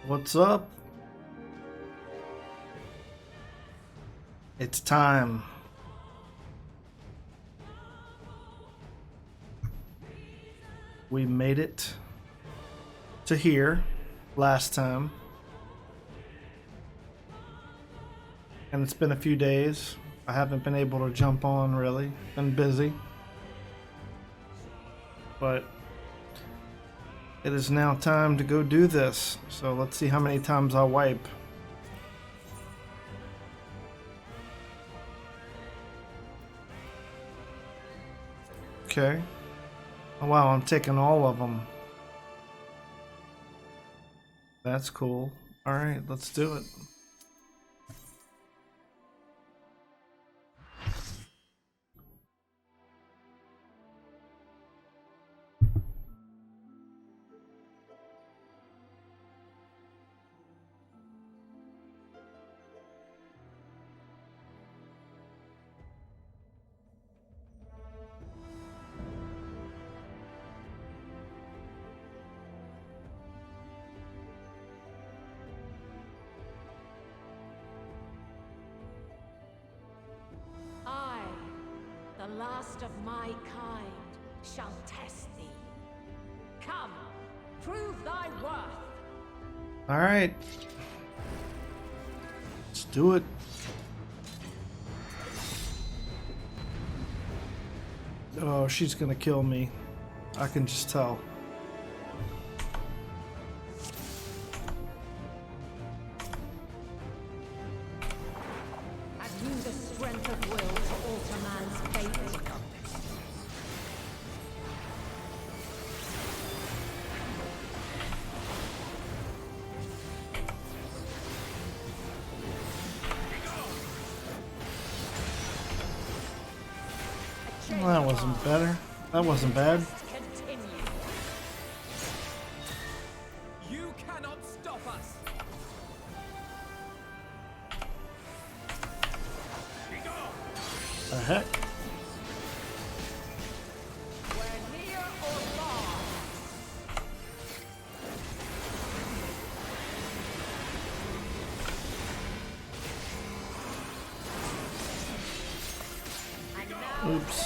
What's up? It's time. We made it to here last time. And it's been a few days. I haven't been able to jump on really. Been busy. But it is now time to go do this. So let's see how many times I'll wipe. Okay. Oh wow, I'm taking all of them. That's cool. Alright, let's do it. The last of my kind shall test thee. Come, prove thy worth. Alright. Let's do it. Oh, she's gonna kill me. I can just tell. Have you the strength of will to alter man's fate? Well, that wasn't better. That wasn't bad. You cannot stop us. The heck? We're near or far. And now Oops.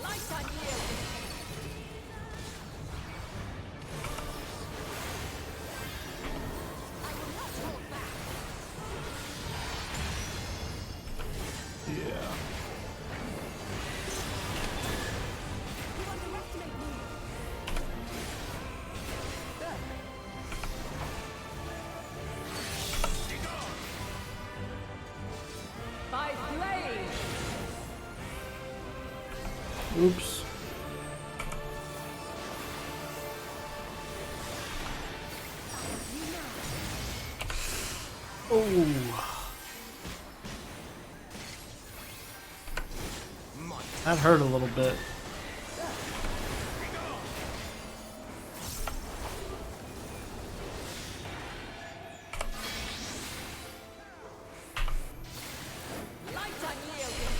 light unyielding. I will not hold back. Yeah. You underestimate me. By blade. Oops. Oh. That hurt a little bit. Light unyielding.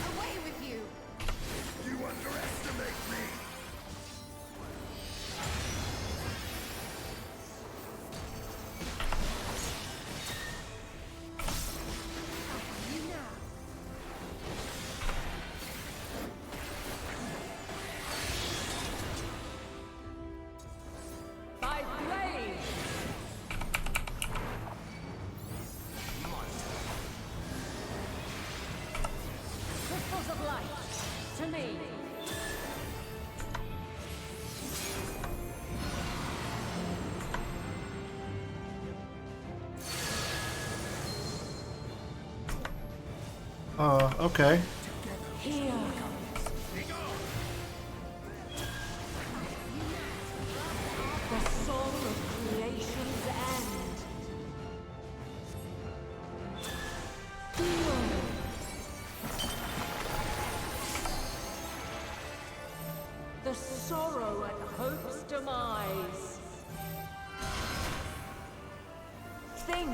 Away with you. You underestimate me. You now. By blade. Crystals of light. To me. Okay. Here. The soul of creation's end. Feel. The sorrow and hope's demise. Think.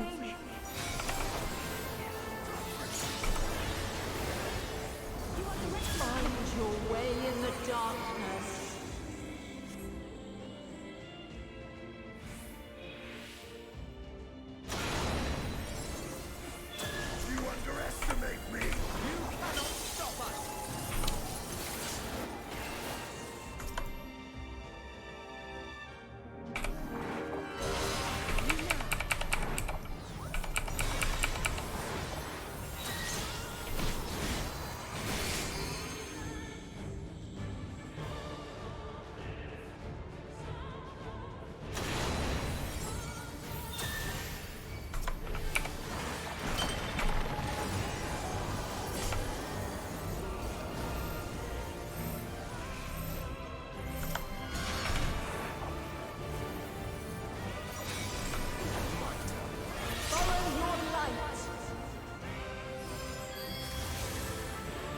Find your way in the darkness. You underestimate me! You cannot stop us!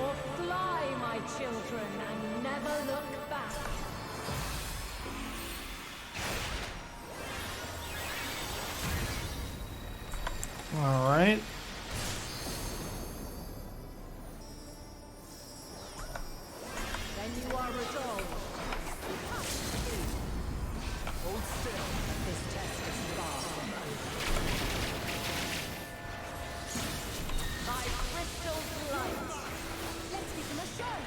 Or fly, my children, and never look back. All right. Then you are resolved. Hold still! This test is far from over. My crystal light. Let's give them a show.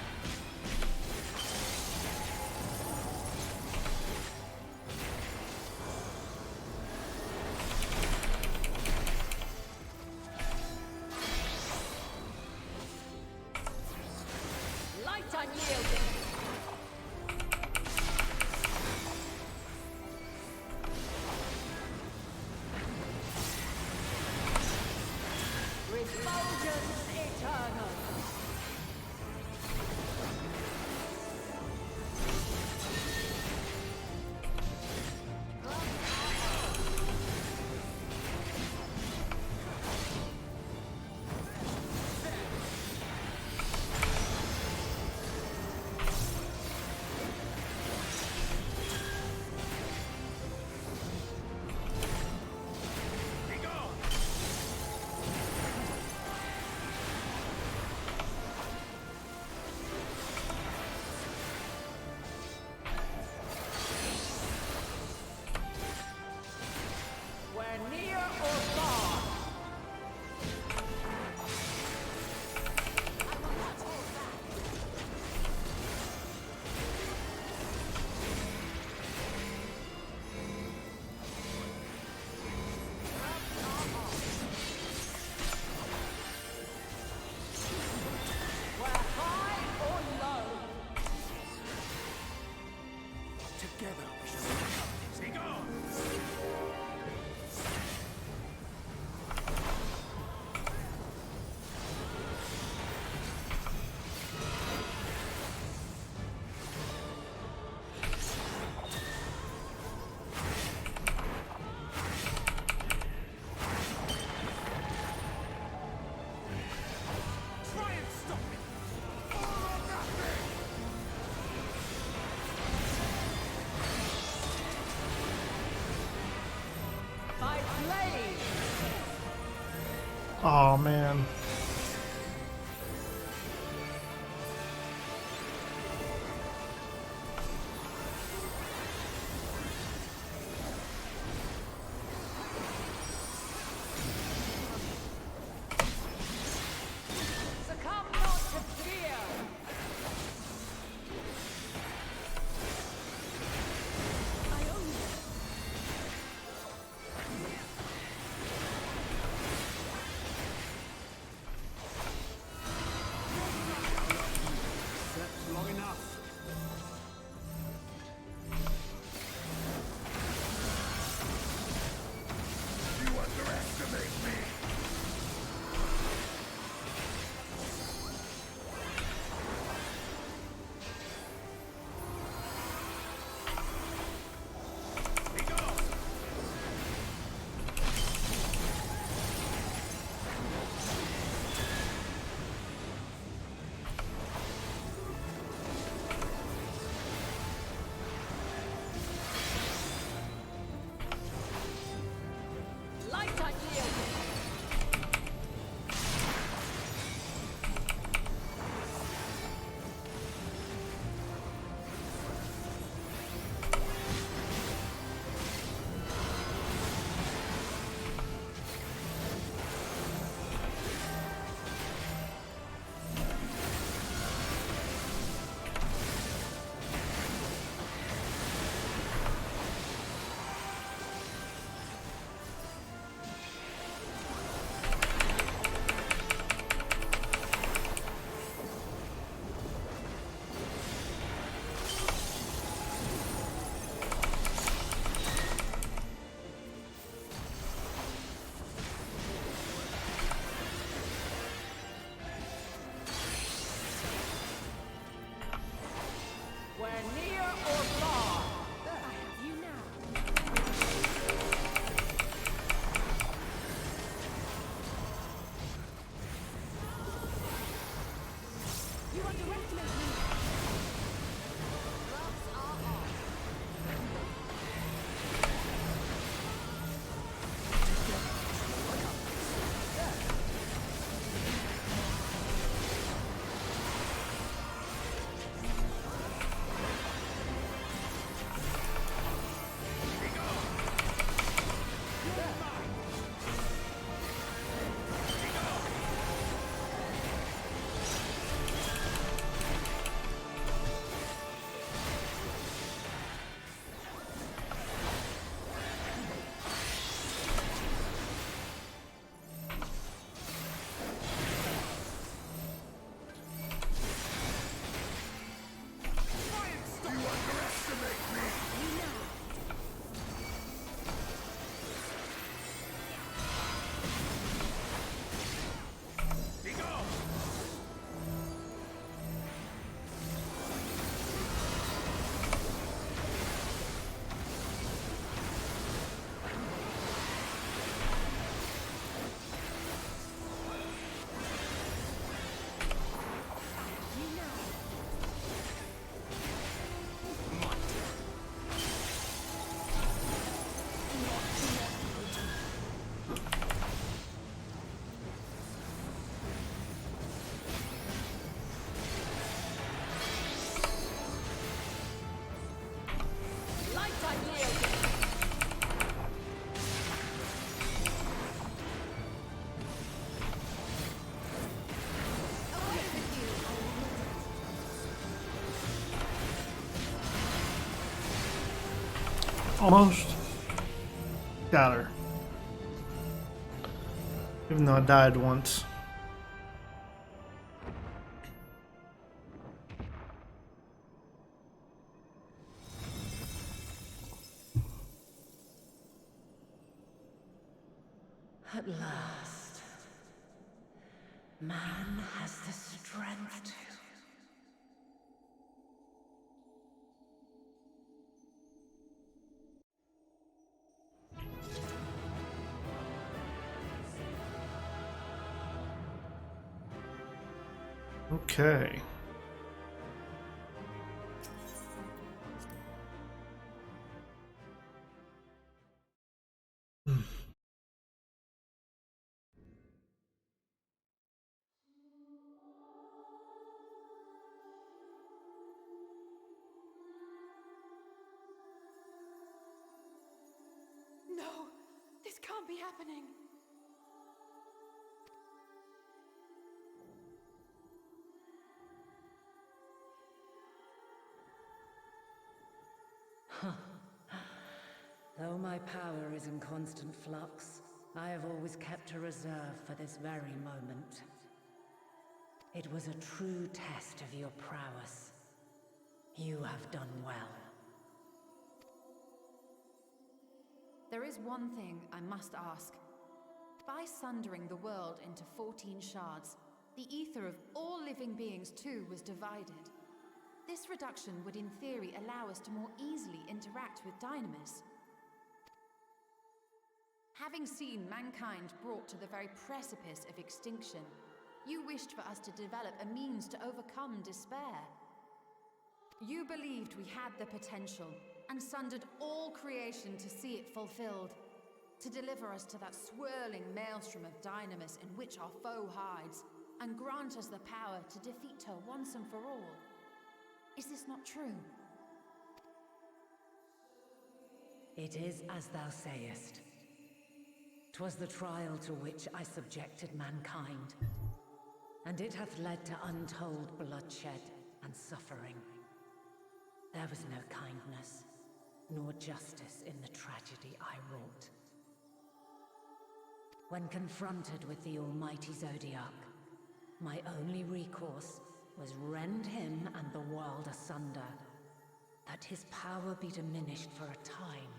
Light unyielding. Refulgence eternal. Be gone! We're near or far. I will not hold back. We're high or low. Together we shall overcome this. Be gone! Try and stop me! All or nothing! By blade. Oh man. Succumb not to fear. I own you. Almost. Got her. Even though I died once. At last, man has the strength to. Okay. No, this can't be happening. Though my power is in constant flux, I have always kept a reserve for this very moment. It was a true test of your prowess. You have done well. There is one thing I must ask. By sundering the world into 14 shards, the ether of all living beings too was divided. This reduction would in theory allow us to more easily interact with Dynamis. Having seen mankind brought to the very precipice of extinction, you wished for us to develop a means to overcome despair. You believed we had the potential, and sundered all creation to see it fulfilled. To deliver us to that swirling maelstrom of Dynamis in which our foe hides, and grant us the power to defeat her once and for all. Is this not true? It is as thou sayest. 'Twas the trial to which I subjected mankind, and it hath led to untold bloodshed and suffering. There was no kindness, nor justice in the tragedy I wrought. When confronted with the almighty Zodiac, my only recourse was rend him and the world asunder, that his power be diminished for a time.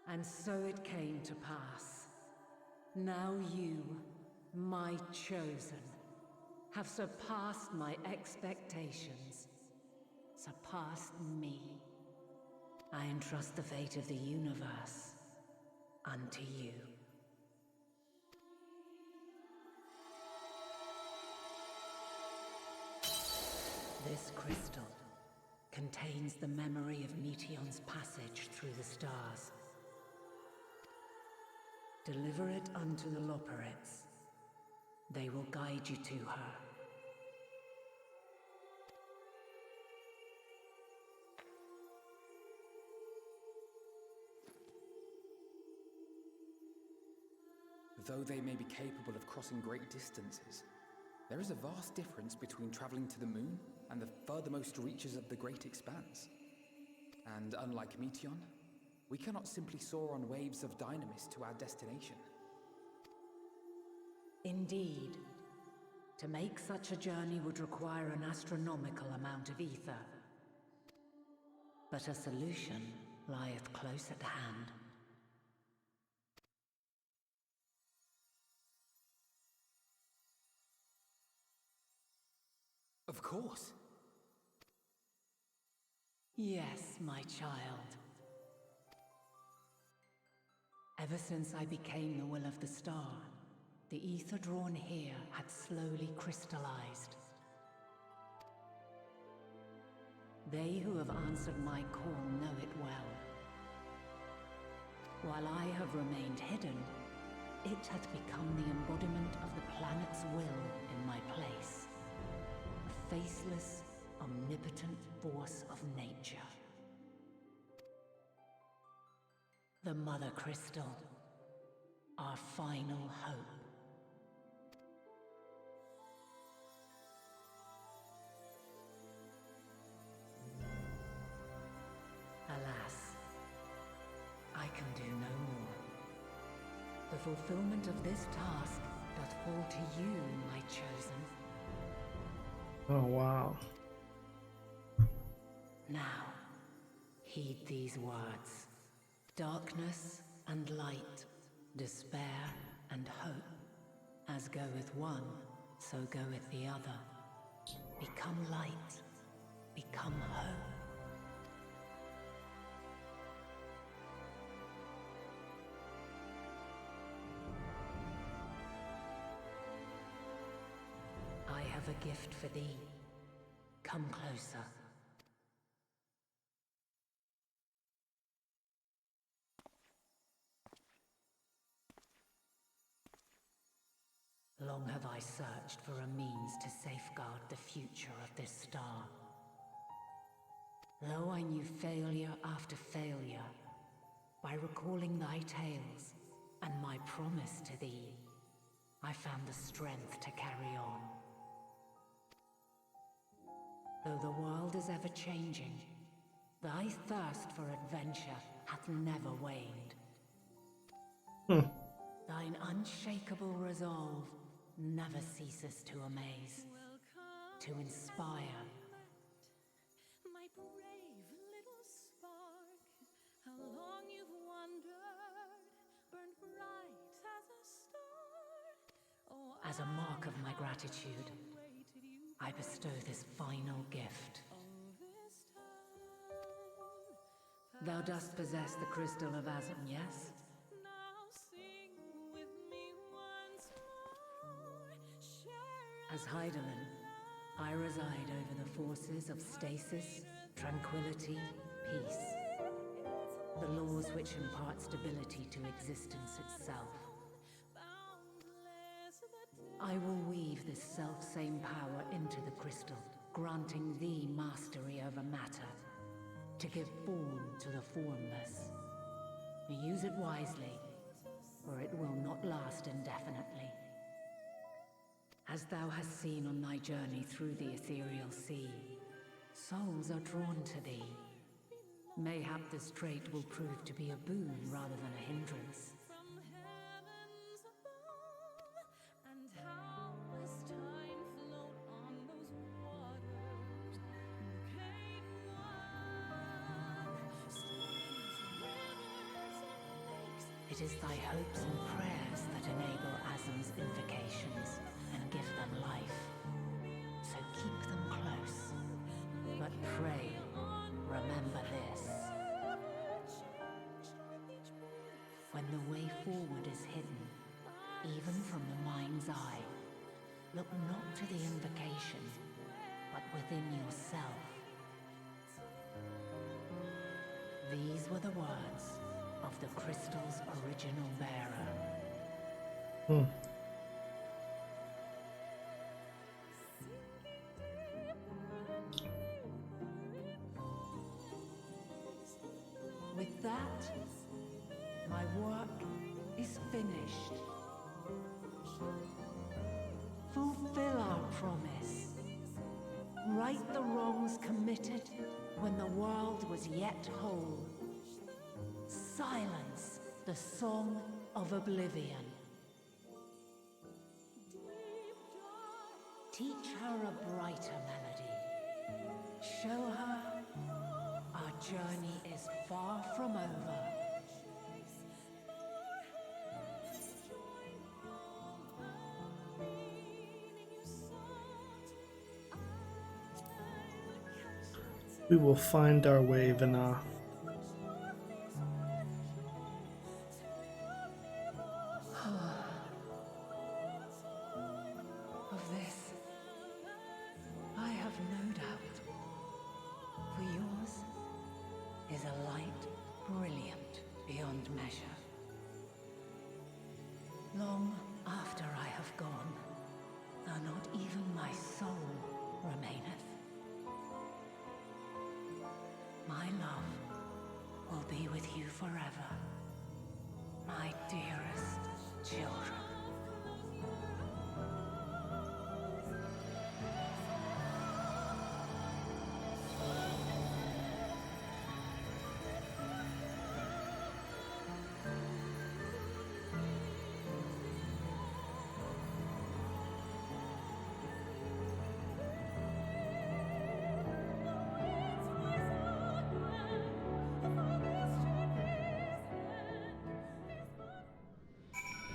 And so it came to pass. Now you, my chosen, have surpassed my expectations, surpassed me. I entrust the fate of the universe unto you. This crystal contains the memory of Meteion's passage through the stars. Deliver it unto the Loporrits. They will guide you to her. Though they may be capable of crossing great distances, there is a vast difference between traveling to the moon and the furthermost reaches of the great expanse. And unlike Meteion, we cannot simply soar on waves of Dynamis to our destination. Indeed. To make such a journey would require an astronomical amount of ether. But a solution lieth close at hand. Of course. Yes, my child. Ever since I became the will of the star, the ether drawn here had slowly crystallized. They who have answered my call know it well. While I have remained hidden, it hath become the embodiment of the planet's will in my place. A faceless, omnipotent force of nature. The Mother Crystal, our final hope. can do no more. The fulfillment of this task doth fall to you, my chosen. Oh, wow. Now, heed these words. Darkness and light, despair and hope. As goeth one, so goeth the other. Become light, become hope. I have a gift for thee. Come closer. Long have I searched for a means to safeguard the future of this star. Though I knew failure after failure, by recalling thy tales and my promise to thee, I found the strength to carry on. Though the world is ever changing, thy thirst for adventure hath never waned. Thine unshakable resolve never ceases to amaze, to inspire. My brave little spark, how long you've wandered, burned bright as a star. Oh, As a mark of my gratitude, waited you I bestow this final gift. this time. Thou dost possess the crystal of Azum, yes? Now sing with me once more. Share As Hydaelyn, I reside over the forces of stasis, tranquility, peace. The laws which impart stability to existence itself. boundless the I will weave this self-same power into the crystal, granting thee mastery over matter, to give form to the formless. Use it wisely, or it will not last indefinitely. As thou hast seen on thy journey through the ethereal sea, souls are drawn to thee. Mayhap this trait will prove to be a boon rather than a hindrance. from heavens above, and how as time flowed on those waters, came one, streams, rivers, and lakes. It is thy hopes and prayers that enable Azum's invocations and give them life. So keep them close. But pray, remember this. When the way forward is hidden, even from the mind's eye, look not to the invocation, but within yourself. These were the words of the crystal's original bearer. With that, my work is finished. Fulfill our promise. Right the wrongs committed when the world was yet whole. Silence the song of oblivion. Teach her a brighter melody. Show her our journey is far from over. We will find our way, Vina. Of this, I have no doubt. For yours is a light brilliant beyond measure. Long after I have gone, though not even my soul remaineth, my love will be with you forever, my dearest children.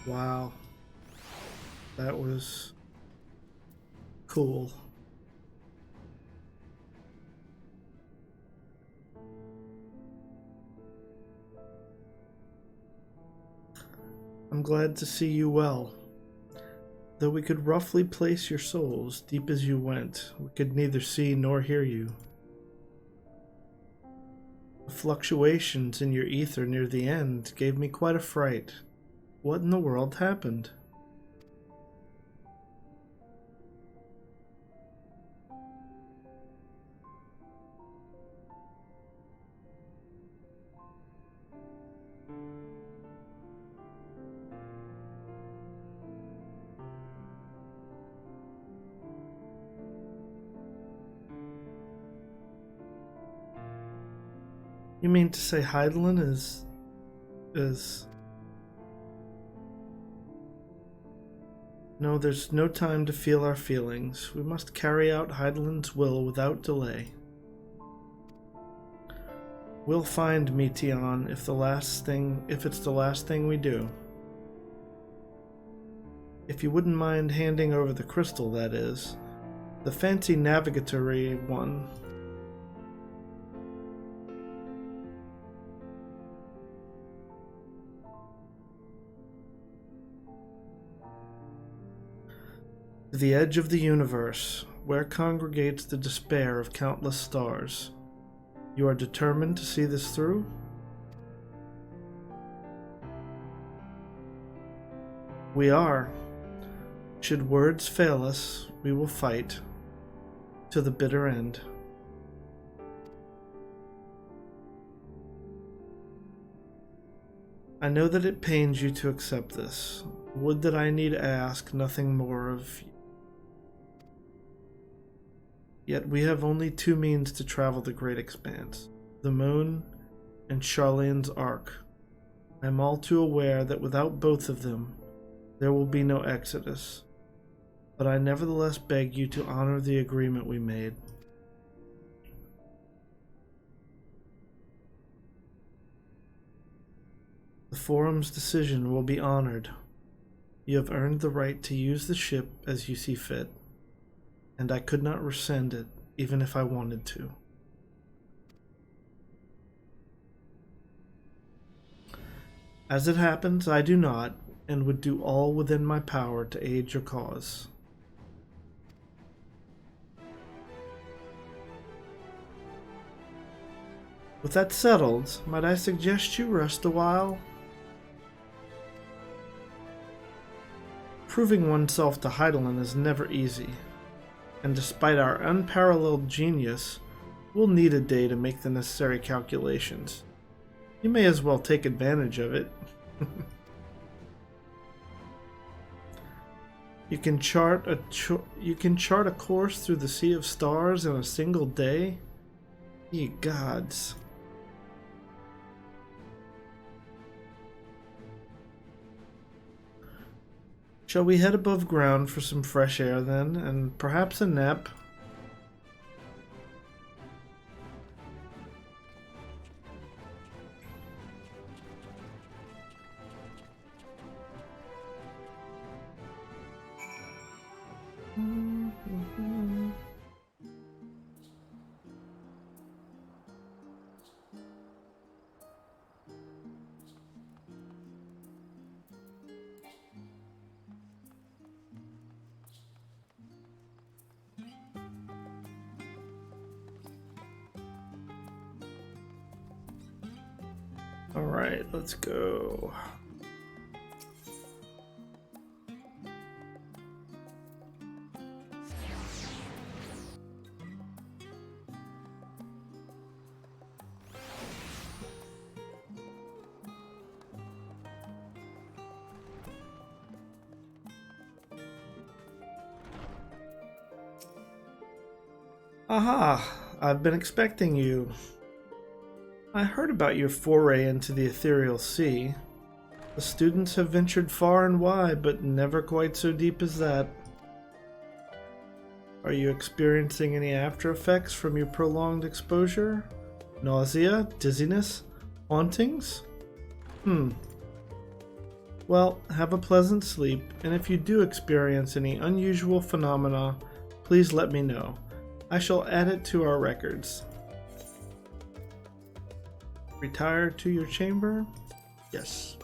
Wow. That was cool. I'm glad to see you well. Though we could roughly place your souls deep as you went, we could neither see nor hear you. The fluctuations in your ether near the end gave me quite a fright. What in the world happened? You mean to say Hydaelyn is... No, there's no time to feel our feelings. We must carry out Hydaelyn's will without delay. We'll find Meteon if it's the last thing we do. If you wouldn't mind handing over the crystal, that is. The fancy navigatory one. To the edge of the universe, where congregates the despair of countless stars. You are determined to see this through? We are. Should words fail us, we will fight to the bitter end. I know that it pains you to accept this. Would that I need ask nothing more of you. Yet we have only two means to travel the great expanse, the moon and Charlene's Ark. I am all too aware that without both of them, there will be no exodus, but I nevertheless beg you to honor the agreement we made. The Forum's decision will be honored. You have earned the right to use the ship as you see fit, and I could not rescind it even if I wanted to. As it happens, I do not, and would do all within my power to aid your cause. With that settled, might I suggest you rest a while? Proving oneself to Hydaelyn is never easy, and despite our unparalleled genius, we'll need a day to make the necessary calculations. You may as well take advantage of it. You can chart a course through the sea of stars in a single day? Ye gods. Shall we head above ground for some fresh air then, and perhaps a nap? Alright, let's go. Aha! I've been expecting you. I heard about your foray into the ethereal sea. The students have ventured far and wide, but never quite so deep as that. Are you experiencing any after effects from your prolonged exposure? Nausea? Dizziness? Hauntings? Well, have a pleasant sleep, and if you do experience any unusual phenomena, please let me know. I shall add it to our records. Retire to your chamber? Yes.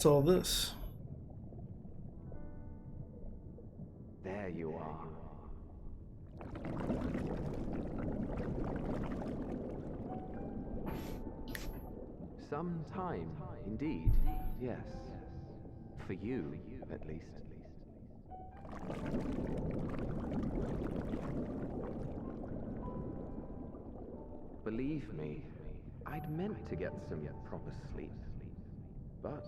What's all this? There you are. Some time, indeed, yes. For you, at least. Believe me, I'd meant to get some proper sleep. But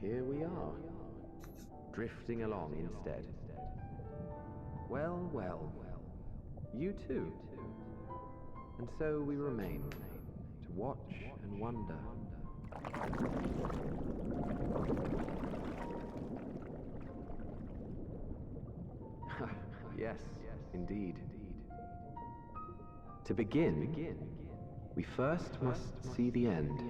here we are, drifting along instead. Well, well, you too. And so we remain, to watch and wonder. Yes, indeed. To begin, we first must see the end.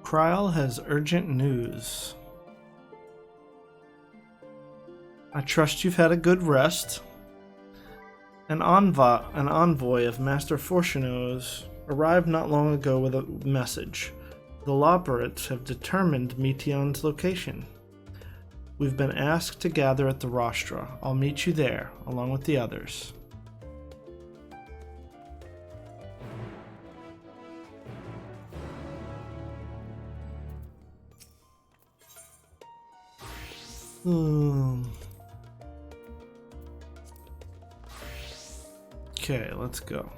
Kryl has urgent news. I trust you've had a good rest. An envoy of Master Fortuno's arrived not long ago with a message. The Loperates have determined Meteon's location. We've been asked to gather at the rostra. I'll meet you there, along with the others. Okay, let's go.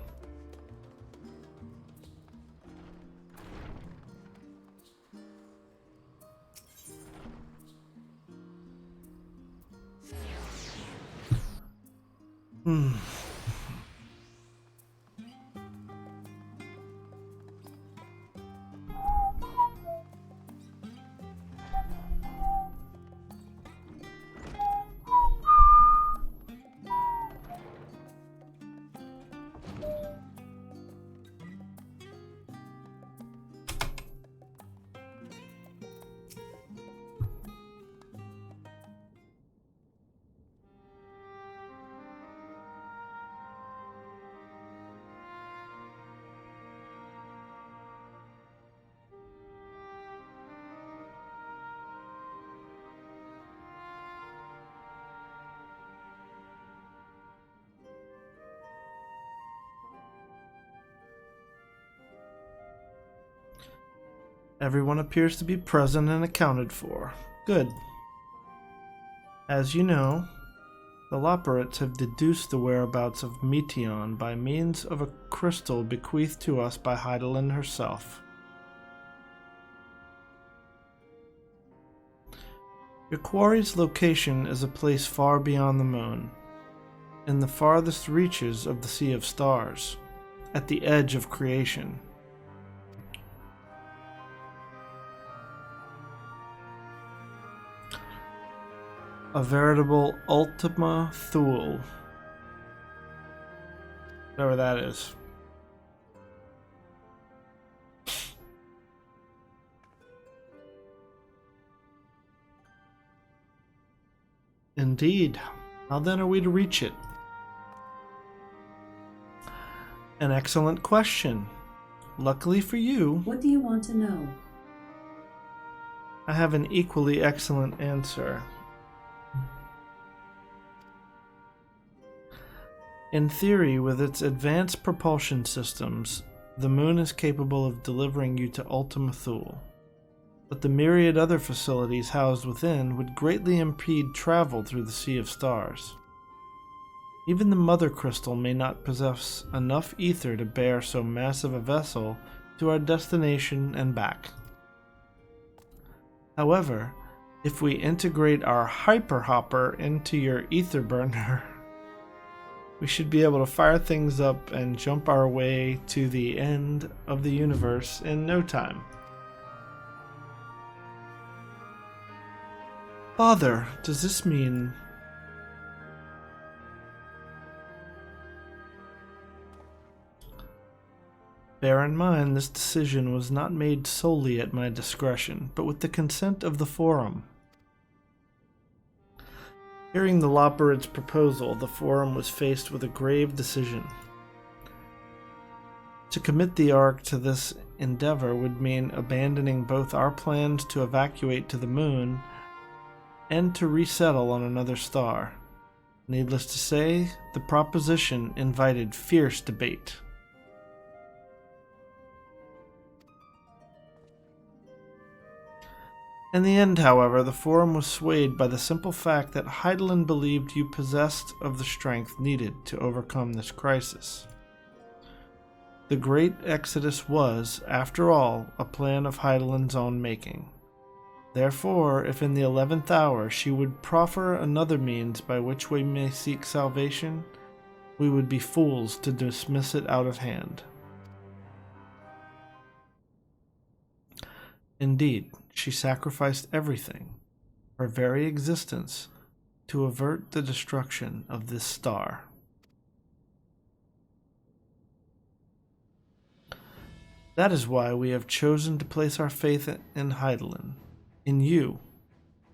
Everyone appears to be present and accounted for. Good. As you know, the Loperates have deduced the whereabouts of Meteon by means of a crystal bequeathed to us by Hydaelyn herself. Your quarry's location is a place far beyond the moon, in the farthest reaches of the Sea of Stars, at the edge of creation. A veritable Ultima Thule. Whatever that is. Indeed. How then are we to reach it? An excellent question. Luckily for you, What do you want to know? I have an equally excellent answer. In theory, with its advanced propulsion systems, the moon is capable of delivering you to Ultima Thule. But the myriad other facilities housed within would greatly impede travel through the Sea of Stars. Even the Mother Crystal may not possess enough ether to bear so massive a vessel to our destination and back. However, if we integrate our Hyper Hopper into your ether burner, we should be able to fire things up and jump our way to the end of the universe in no time. Father, does this mean... Bear in mind, this decision was not made solely at my discretion, but with the consent of the Forum. Hearing the Loporrit's proposal, the Forum was faced with a grave decision. To commit the Ark to this endeavor would mean abandoning both our plans to evacuate to the moon and to resettle on another star. Needless to say, the proposition invited fierce debate. In the end, however, the Forum was swayed by the simple fact that Hydaelyn believed you possessed of the strength needed to overcome this crisis. The Great Exodus was, after all, a plan of Hydaelyn's own making. Therefore, if in the 11th hour she would proffer another means by which we may seek salvation, we would be fools to dismiss it out of hand. Indeed, she sacrificed everything, her very existence, to avert the destruction of this star. That is why we have chosen to place our faith in Hydaelyn, in you.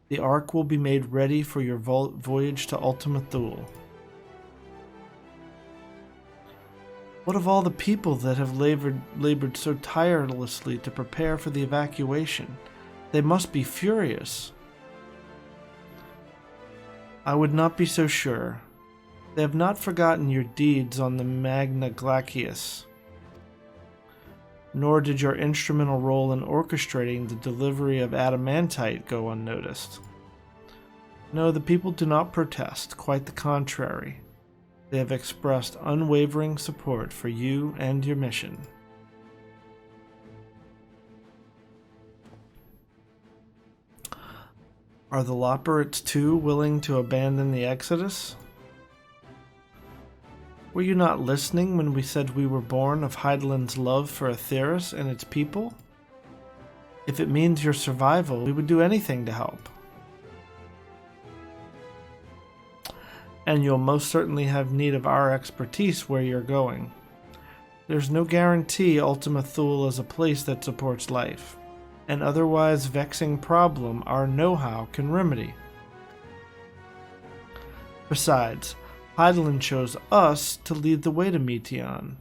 The Ark will be made ready for your voyage to Ultima Thule. What of all the people that have labored so tirelessly to prepare for the evacuation? They must be furious. I would not be so sure. They have not forgotten your deeds on the Magna Glacius, nor did your instrumental role in orchestrating the delivery of adamantite go unnoticed. No, the people do not protest, quite the contrary. They have expressed unwavering support for you and your mission. Are the Loporrits too willing to abandon the Exodus? Were you not listening when we said we were born of Hydaelyn's love for Aetheris and its people? If it means your survival, we would do anything to help. And you'll most certainly have need of our expertise where you're going. There's no guarantee Ultima Thule is a place that supports life. An otherwise vexing problem our know-how can remedy. Besides, Hydaelyn chose us to lead the way to Meteon.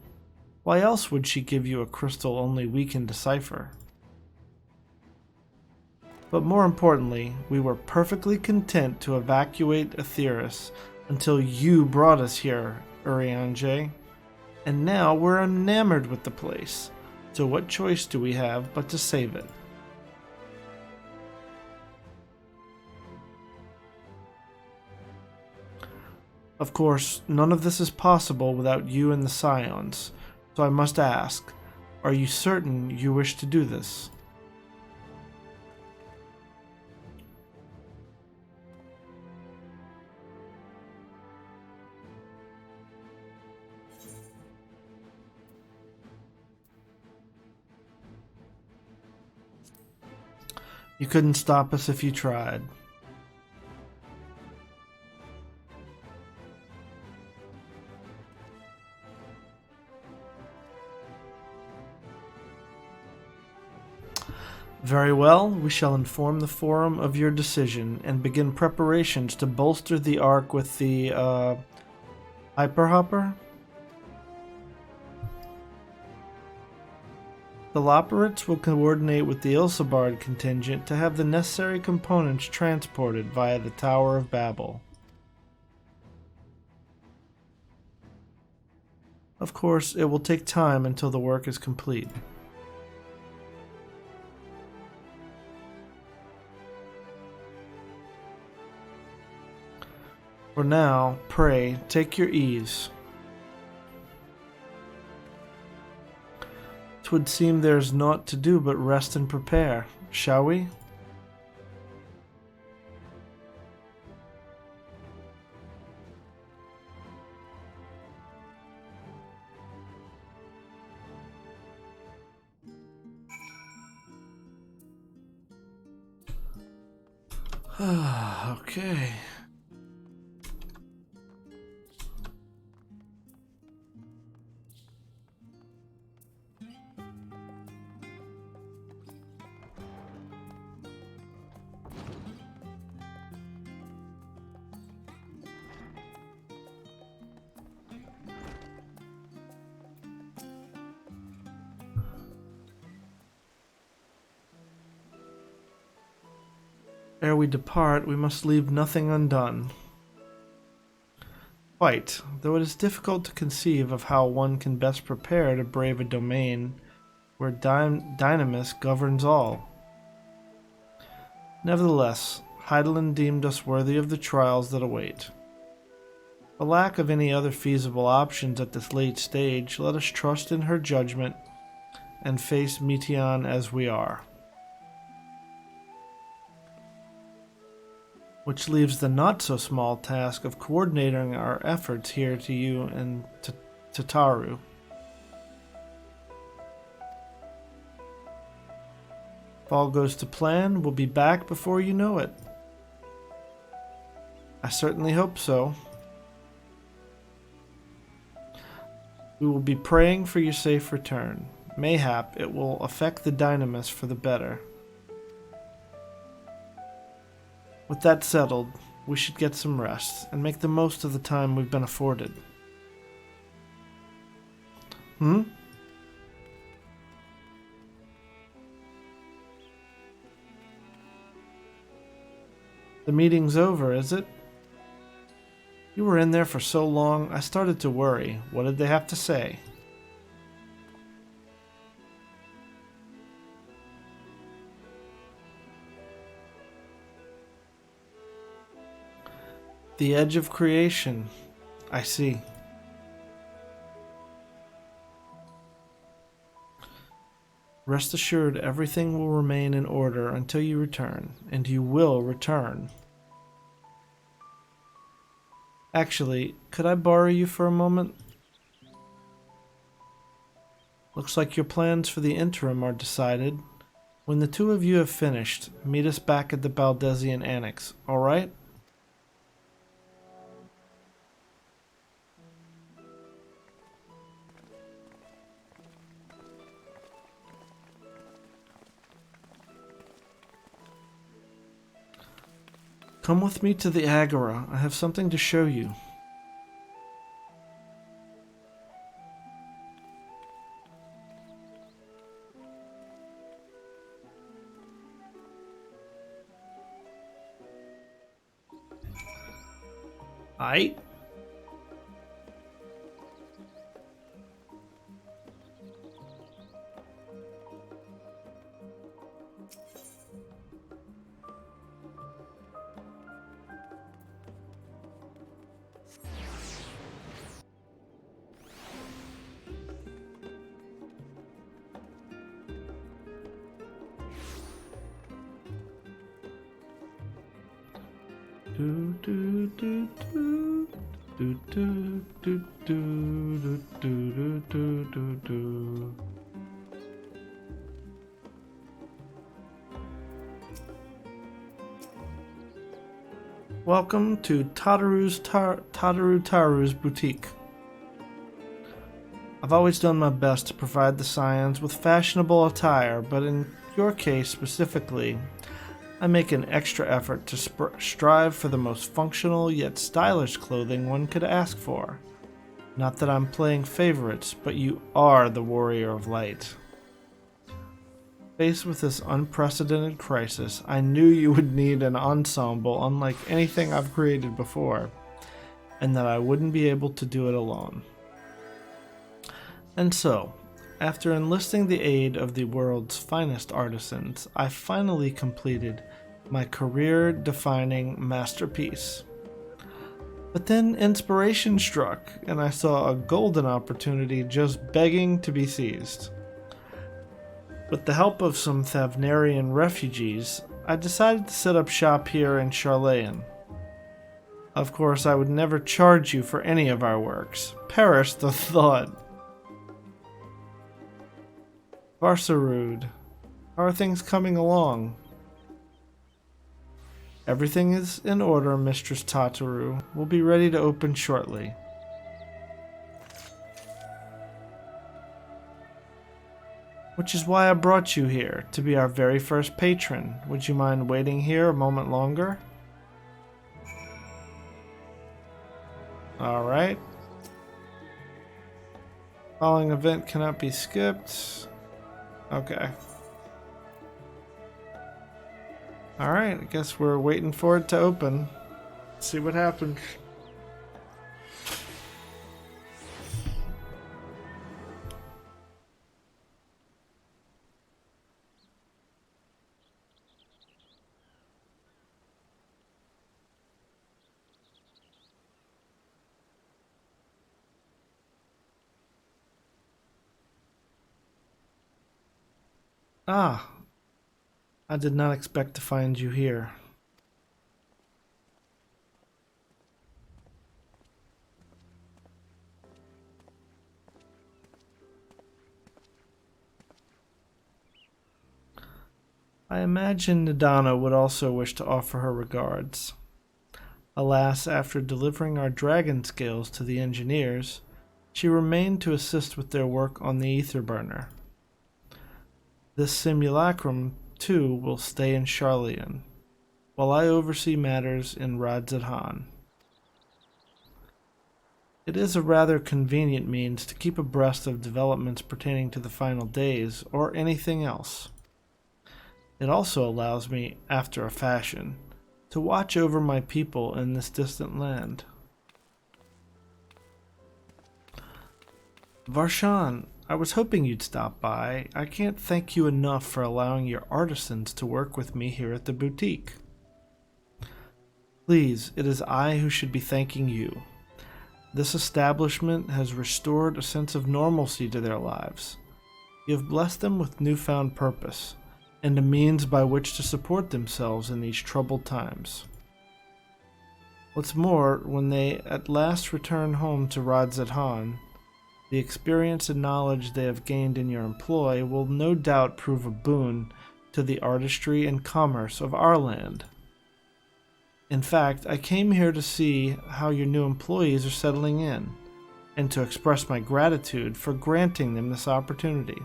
Why else would she give you a crystal only we can decipher? But more importantly, we were perfectly content to evacuate Aetheris until you brought us here, Urianger. And now we're enamored with the place, so what choice do we have but to save it? Of course, none of this is possible without you and the Scions, so I must ask, are you certain you wish to do this? You couldn't stop us if you tried. Very well, we shall inform the Forum of your decision and begin preparations to bolster the Ark with the, Hyperhopper? The Loperates will coordinate with the Ilsabard contingent to have the necessary components transported via the Tower of Babel. Of course, it will take time until the work is complete. For now, pray, take your ease. 'Twould seem there's naught to do but rest and prepare, shall we? Okay. Ere we depart, we must leave nothing undone. Quite, though it is difficult to conceive of how one can best prepare to brave a domain where Dynamis governs all. Nevertheless, Hydaelyn deemed us worthy of the trials that await. For lack of any other feasible options at this late stage, let us trust in her judgment and face Meteon as we are. Which leaves the not-so-small task of coordinating our efforts here to you and to Taru. If all goes to plan, we'll be back before you know it. I certainly hope so. We will be praying for your safe return. Mayhap it will affect the Dynamis for the better. With that settled, we should get some rest and make the most of the time we've been afforded. The meeting's over, is it? You were in there for so long, I started to worry. What did they have to say? The edge of creation. I see. Rest assured, everything will remain in order until you return, and you will return. Actually, could I borrow you for a moment? Looks like your plans for the interim are decided. When the two of you have finished, meet us back at the Baldesian Annex, alright? Come with me to the Agora. I have something to show you. Aight. Do do do do do do do do do do do do. Welcome to Tataru's boutique. I've always done my best to provide the Scions with fashionable attire, but in your case specifically, I make an extra effort to strive for the most functional yet stylish clothing one could ask for. Not that I'm playing favorites, but you are the warrior of light. Faced with this unprecedented crisis, I knew you would need an ensemble unlike anything I've created before, and that I wouldn't be able to do it alone. And so, after enlisting the aid of the world's finest artisans, I finally completed my career-defining masterpiece. But then inspiration struck, and I saw a golden opportunity just begging to be seized. With the help of some Thavnarian refugees, I decided to set up shop here in Hydaelyn. Of course, I would never charge you for any of our works. Perish the thought. Varsarud, how are things coming along? Everything is in order, Mistress Tataru. We'll be ready to open shortly. Which is why I brought you here, to be our very first patron. Would you mind waiting here a moment longer? Alright. Following event cannot be skipped. Okay. Alright, I guess we're waiting for it to open. Let's see what happens. Ah, I did not expect to find you here. I imagine Nadana would also wish to offer her regards. Alas, after delivering our dragon scales to the engineers, she remained to assist with their work on the ether burner. This simulacrum, too, will stay in Hydaelyn, while I oversee matters in Radzadhan. It is a rather convenient means to keep abreast of developments pertaining to the final days, or anything else. It also allows me, after a fashion, to watch over my people in this distant land. Varshan, I was hoping you'd stop by. I can't thank you enough for allowing your artisans to work with me here at the boutique. Please, it is I who should be thanking you. This establishment has restored a sense of normalcy to their lives. You have blessed them with newfound purpose, and a means by which to support themselves in these troubled times. What's more, when they at last return home to Radzadhan, the experience and knowledge they have gained in your employ will no doubt prove a boon to the artistry and commerce of our land. In fact, I came here to see how your new employees are settling in, and to express my gratitude for granting them this opportunity.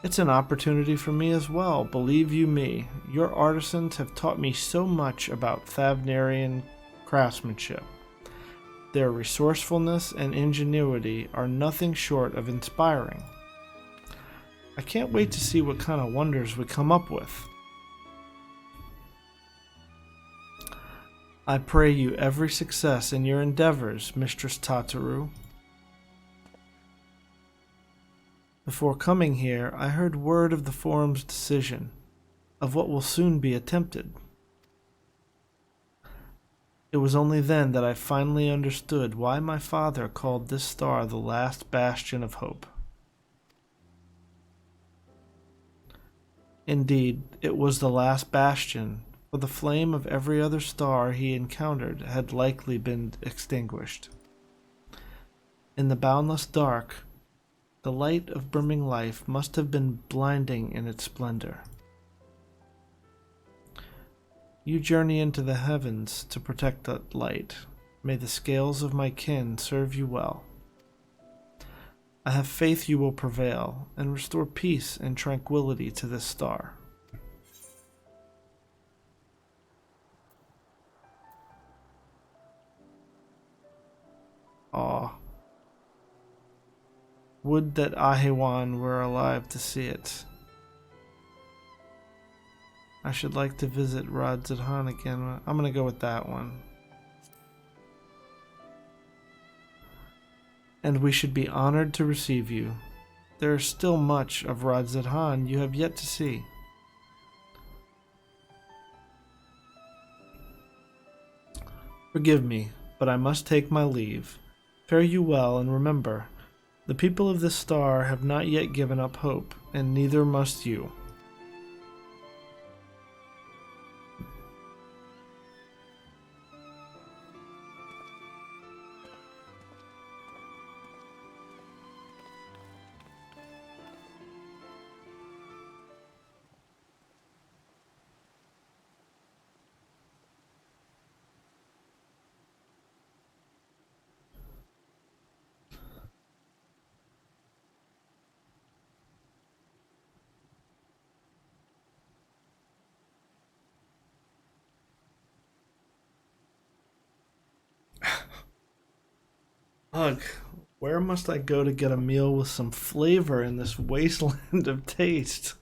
It's an opportunity for me as well, believe you me. Your artisans have taught me so much about Thavnarian craftsmanship. Their resourcefulness and ingenuity are nothing short of inspiring. I can't wait to see what kind of wonders we come up with. I pray you every success in your endeavors, Mistress Tataru. Before coming here, I heard word of the Forum's decision, of what will soon be attempted. It was only then that I finally understood why my father called this star the last bastion of hope. Indeed, it was the last bastion, for the flame of every other star he encountered had likely been extinguished. In the boundless dark, the light of brimming life must have been blinding in its splendor. You journey into the heavens to protect that light. May the scales of my kin serve you well. I have faith you will prevail and restore peace and tranquility to this star. Aw. Would that Hydaelyn were alive to see it. I should like to visit Radzidhan again. I'm gonna go with that one. And we should be honored to receive you. There is still much of Radzidhan you have yet to see. Forgive me, but I must take my leave. Fare you well, and remember, the people of this star have not yet given up hope, and neither must you. Ugh, where must I go to get a meal with some flavor in this wasteland of taste?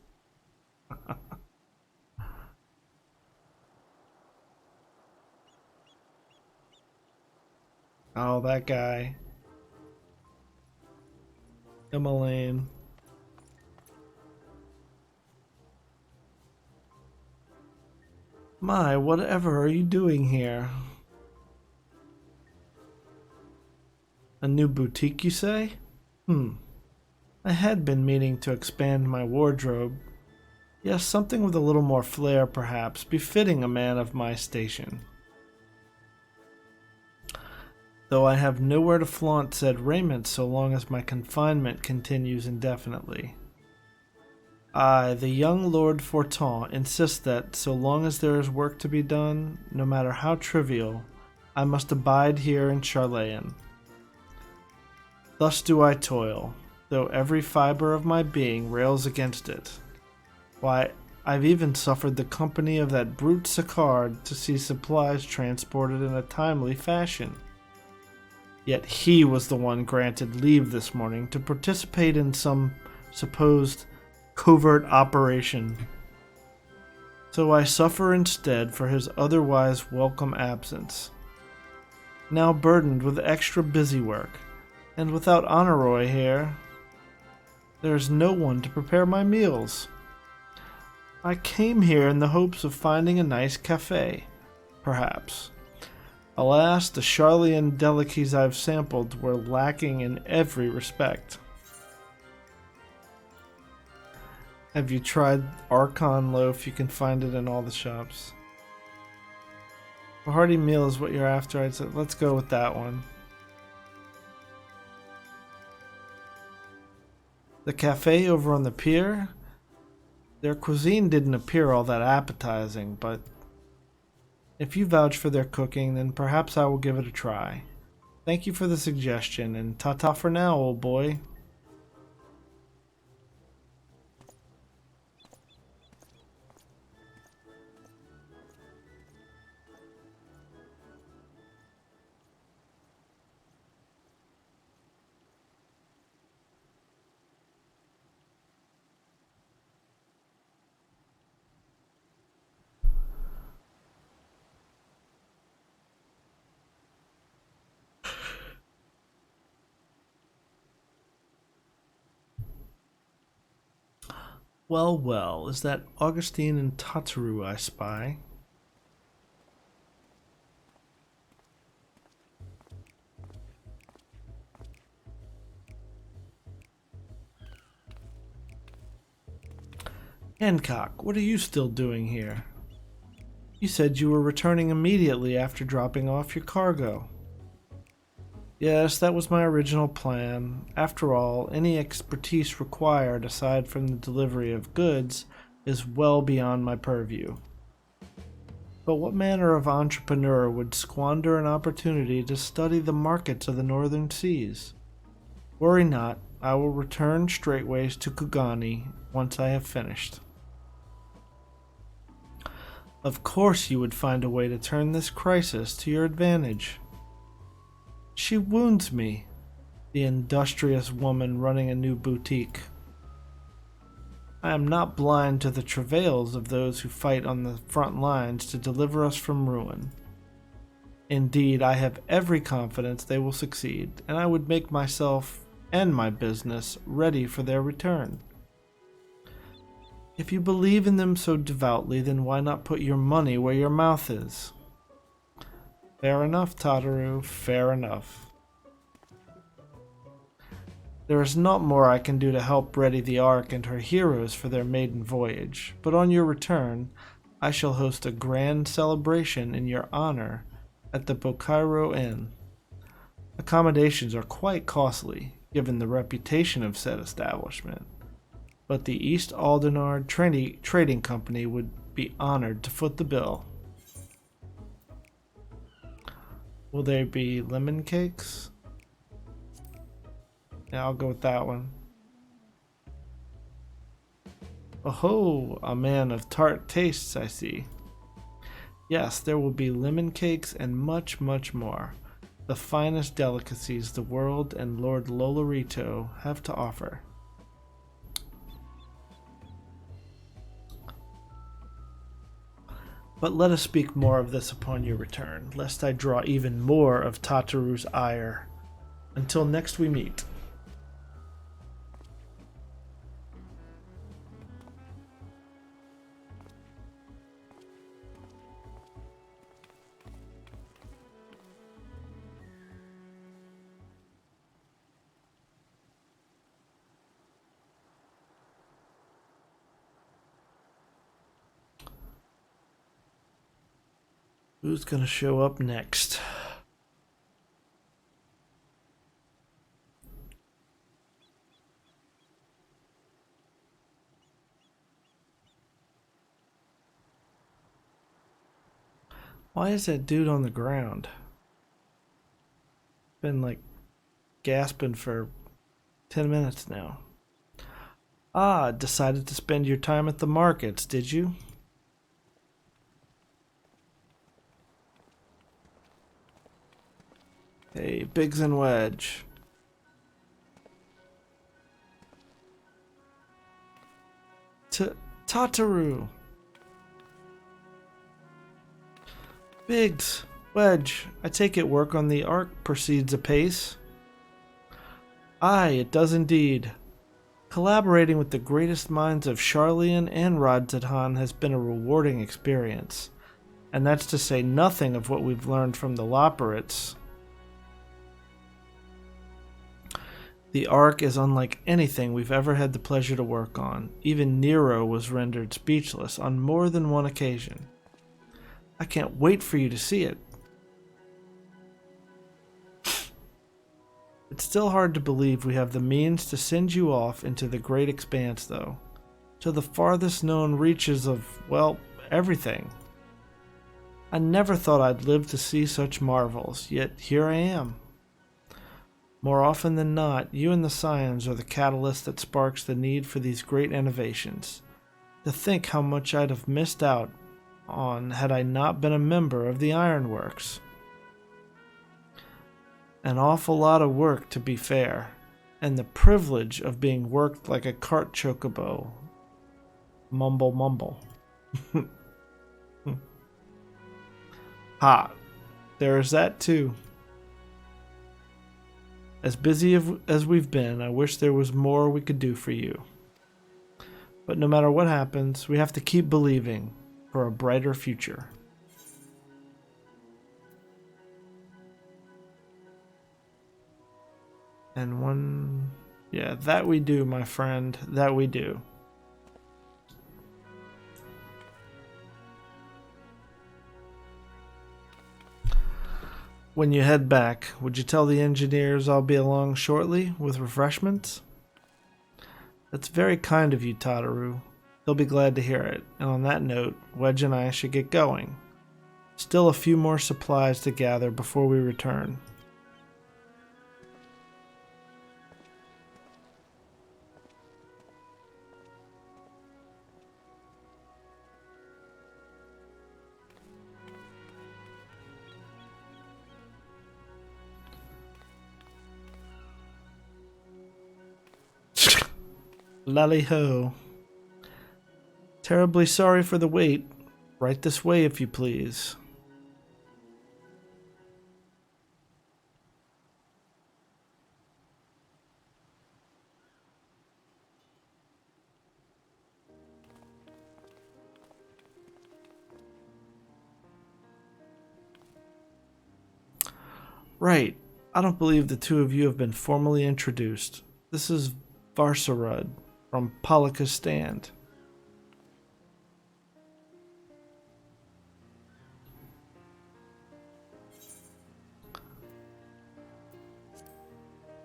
Oh, that guy. Himalayan. My, whatever are you doing here? A new boutique, you say? I had been meaning to expand my wardrobe. Yes, something with a little more flair, perhaps, befitting a man of my station. Though I have nowhere to flaunt said raiment so long as my confinement continues indefinitely. I, the young Lord Fortin, insist that, so long as there is work to be done, no matter how trivial, I must abide here in Hydaelyn. Thus do I toil, though every fiber of my being rails against it. Why, I've even suffered the company of that brute Sicard to see supplies transported in a timely fashion. Yet he was the one granted leave this morning to participate in some supposed covert operation. So I suffer instead for his otherwise welcome absence. Now burdened with extra busy work, and without Honoroi here, there is no one to prepare my meals. I came here in the hopes of finding a nice cafe, perhaps. Alas, the Charlian delicacies I've sampled were lacking in every respect. Have you tried Archon loaf? You can find it in all the shops. A hearty meal is what you're after. I'd say let's go with that one. The cafe over on the pier? Their cuisine didn't appear all that appetizing, but if you vouch for their cooking, then perhaps I will give it a try. Thank you for the suggestion, and ta-ta for now, old boy. Well, well, is that Augustine and Tataru I spy? Hancock, what are you still doing here? You said you were returning immediately after dropping off your cargo. Yes, that was my original plan. After all, any expertise required aside from the delivery of goods is well beyond my purview. But what manner of entrepreneur would squander an opportunity to study the markets of the northern seas? Worry not, I will return straightways to Kugani once I have finished. Of course you would find a way to turn this crisis to your advantage. She wounds me, the industrious woman running a new boutique. I am not blind to the travails of those who fight on the front lines to deliver us from ruin. Indeed, I have every confidence they will succeed, and I would make myself and my business ready for their return. If you believe in them so devoutly, then why not put your money where your mouth is? Fair enough, Tataru, fair enough. There is not more I can do to help ready the Ark and her heroes for their maiden voyage, but on your return, I shall host a grand celebration in your honor at the Bokairo Inn. Accommodations are quite costly, given the reputation of said establishment, but the East Aldenard Trading Company would be honored to foot the bill. Will there be lemon cakes? Yeah, I'll go with that one. Oh, a man of tart tastes, I see. Yes, there will be lemon cakes and much, much more. The finest delicacies the world and Lord Lolorito have to offer. But let us speak more of this upon your return, lest I draw even more of Tataru's ire. Until next we meet. Who's gonna show up next? Why is that dude on the ground? Been like gasping for 10 minutes now. Ah, decided to spend your time at the markets, did you? Hey, Biggs and Wedge. Tataru. Biggs, Wedge, I take it work on the Ark proceeds apace. Aye, it does indeed. Collaborating with the greatest minds of Sharlayan and Radzidhan has been a rewarding experience. And that's to say nothing of what we've learned from the Loporrits. The Ark is unlike anything we've ever had the pleasure to work on. Even Nero was rendered speechless on more than one occasion. I can't wait for you to see it. It's still hard to believe we have the means to send you off into the great expanse, though. To the farthest known reaches of, well, everything. I never thought I'd live to see such marvels, yet here I am. More often than not, you and the Scions are the catalyst that sparks the need for these great innovations. To think how much I'd have missed out on had I not been a member of the Ironworks. An awful lot of work, to be fair, and the privilege of being worked like a cart chocobo. Mumble mumble. Ha, there is that too. As busy as we've been, I wish there was more we could do for you. But no matter what happens, we have to keep believing for a brighter future. And one... yeah, that we do, my friend. That we do. When you head back, would you tell the engineers I'll be along shortly with refreshments? That's very kind of you, Tataru. They'll be glad to hear it. And on that note, Wedge and I should get going. Still a few more supplies to gather before we return. Lally ho. Terribly sorry for the wait. Right this way, if you please. Right. I don't believe the two of you have been formally introduced. This is Varsarud from Palika's Stand.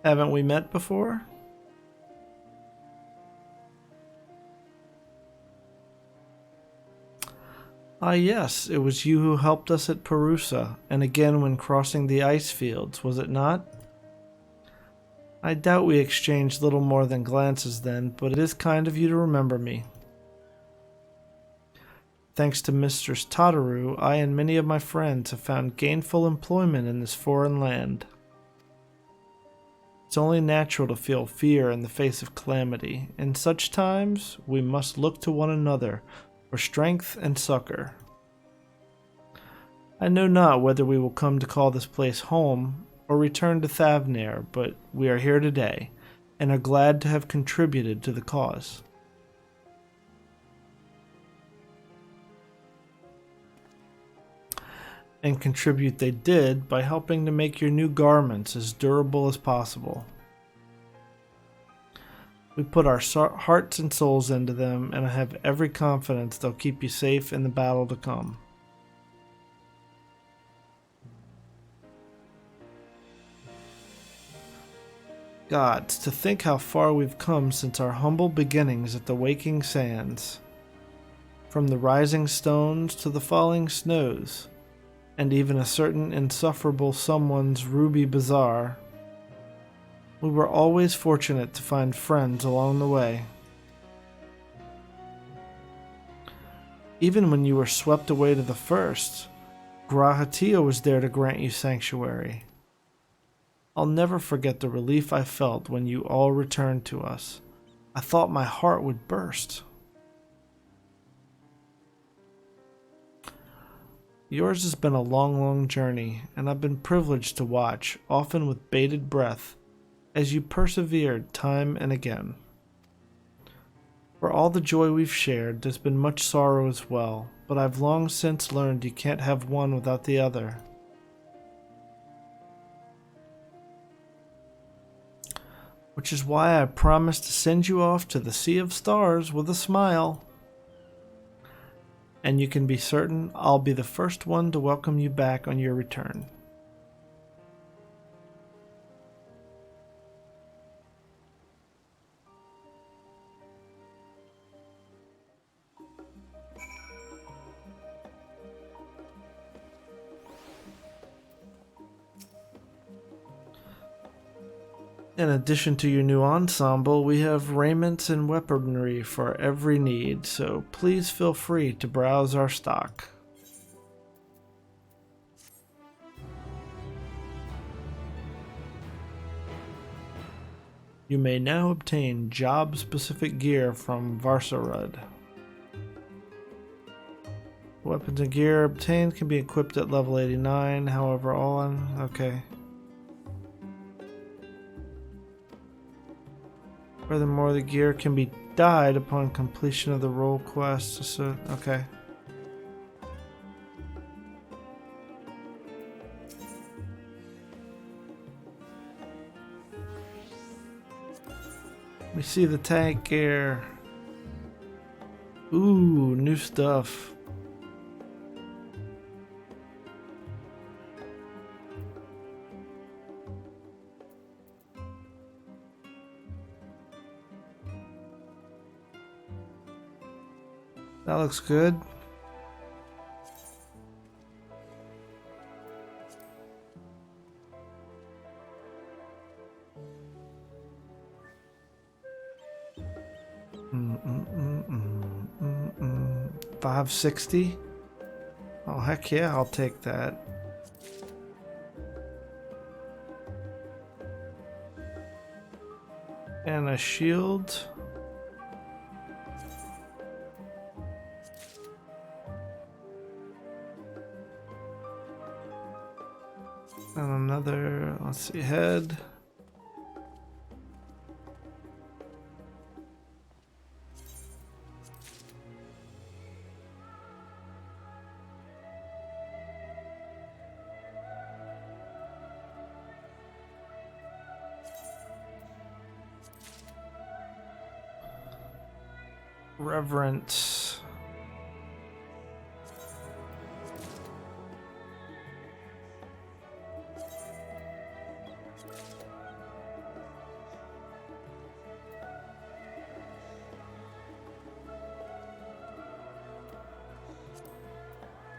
Haven't we met before? Ah yes, it was you who helped us at Perusa, and again when crossing the ice fields, was it not? I doubt we exchanged little more than glances then, but it is kind of you to remember me. Thanks to Mistress Tataru, I and many of my friends have found gainful employment in this foreign land. It's only natural to feel fear in the face of calamity. In such times, we must look to one another for strength and succor. I know not whether we will come to call this place home or return to Thavnir, but we are here today and are glad to have contributed to the cause. And contribute they did by helping to make your new garments as durable as possible. We put our hearts and souls into them, and I have every confidence they'll keep you safe in the battle to come. Gods, to think how far we've come since our humble beginnings at the Waking Sands. From the rising stones to the falling snows, and even a certain insufferable someone's ruby bazaar. We were always fortunate to find friends along the way. Even when you were swept away to the first, Grahatia was there to grant you sanctuary. I'll never forget the relief I felt when you all returned to us. I thought my heart would burst. Yours has been a long, long journey, and I've been privileged to watch, often with bated breath, as you persevered time and again. For all the joy we've shared, there's been much sorrow as well, but I've long since learned you can't have one without the other. Which is why I promised to send you off to the Sea of Stars with a smile. And you can be certain I'll be the first one to welcome you back on your return. In addition to your new ensemble, we have raiments and weaponry for every need, so please feel free to browse our stock. You may now obtain job-specific gear from Varsarud. Weapons and gear obtained can be equipped at level 89, however all on... okay. Furthermore, the gear can be dyed upon completion of the role quest. So, okay. We see the tank gear. Ooh, new stuff. That looks good. 560? Oh, heck yeah, I'll take that. And a shield. And another, let's see, head. Reverence.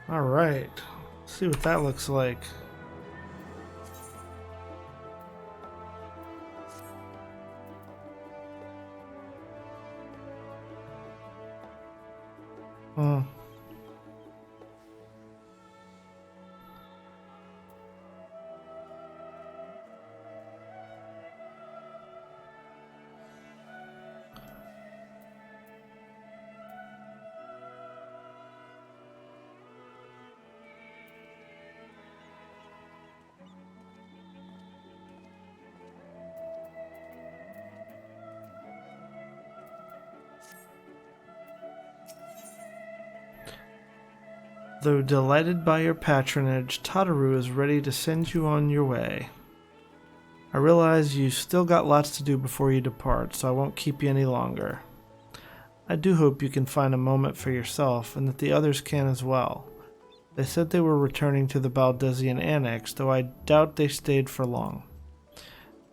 All right, let's see what that looks like. Oh. Though delighted by your patronage, Tataru is ready to send you on your way. I realize you still got lots to do before you depart, so I won't keep you any longer. I do hope you can find a moment for yourself, and that the others can as well. They said they were returning to the Baldesion Annex, though I doubt they stayed for long.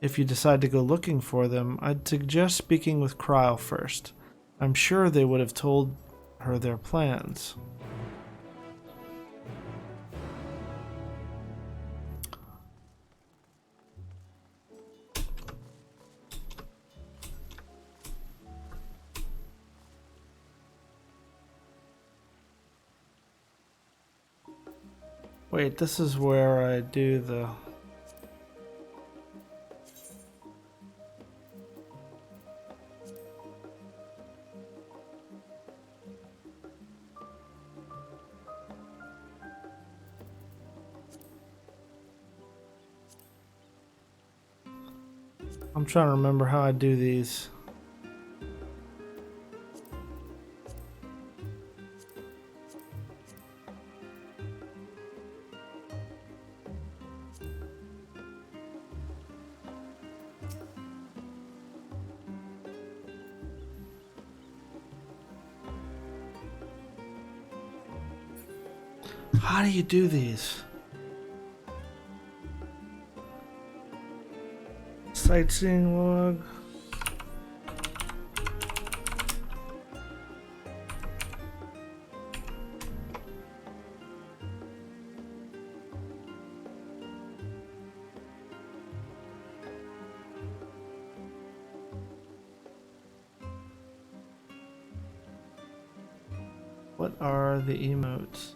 If you decide to go looking for them, I'd suggest speaking with Kryl first. I'm sure they would have told her their plans. Wait, this is where I do the... I'm trying to remember how I do these. How do you do these? Sightseeing log. What are the emotes?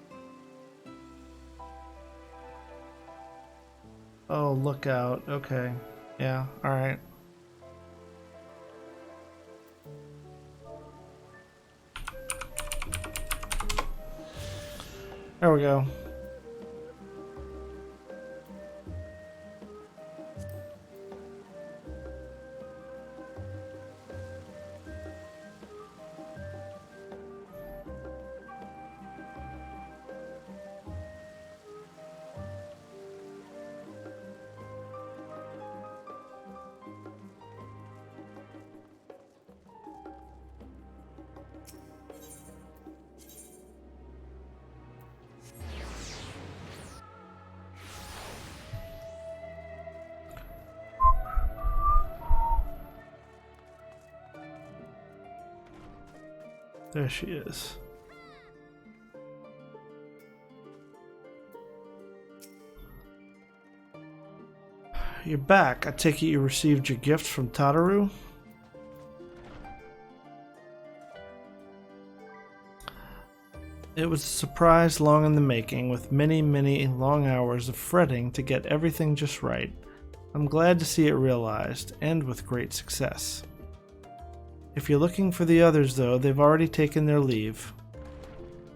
Oh, lookout. Okay. Yeah, alright. There we go. There she is. You're back. I take it you received your gift from Tataru? It was a surprise long in the making, with many, many long hours of fretting to get everything just right. I'm glad to see it realized, and with great success. If you're looking for the others, though, they've already taken their leave.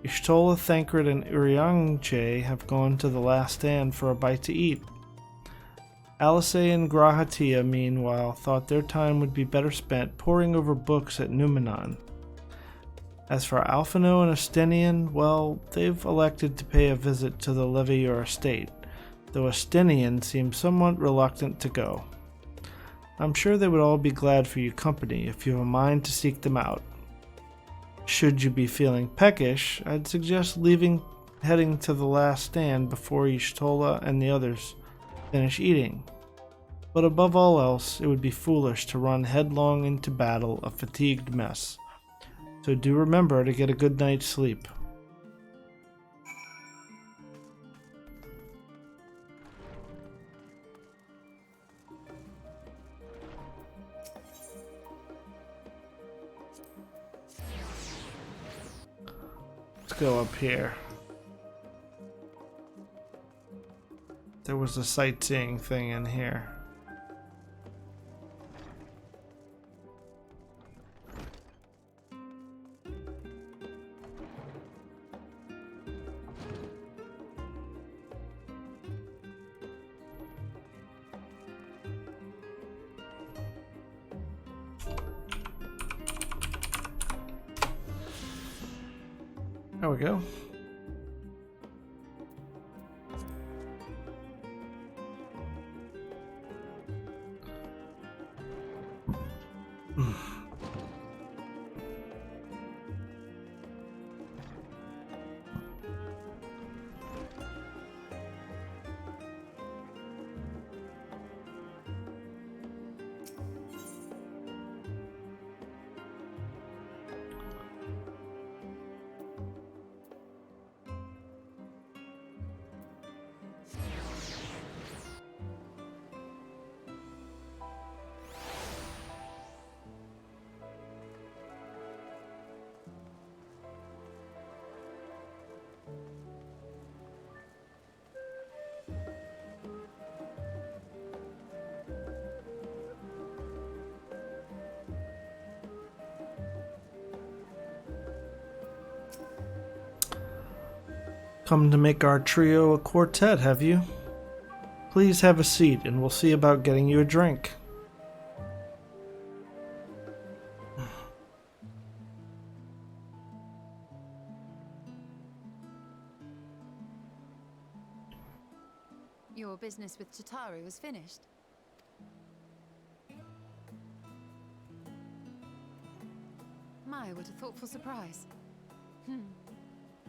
Y'shtola, Thancred, and Urianger have gone to the last stand for a bite to eat. Alice and Grahatia, meanwhile, thought their time would be better spent poring over books at Numenon. As for Alphino and Ostenian, well, they've elected to pay a visit to the Leviur estate, though Ostenian seems somewhat reluctant to go. I'm sure they would all be glad for your company if you have a mind to seek them out. Should you be feeling peckish, I'd suggest heading to the last stand before Y'shtola and the others finish eating. But above all else, it would be foolish to run headlong into battle a fatigued mess. So do remember to get a good night's sleep. Let's go up here. There was a sightseeing thing in here. There we go. Come to make our trio a quartet, have you? Please have a seat and we'll see about getting you a drink. Your business with Tataru was finished. My, what a thoughtful surprise.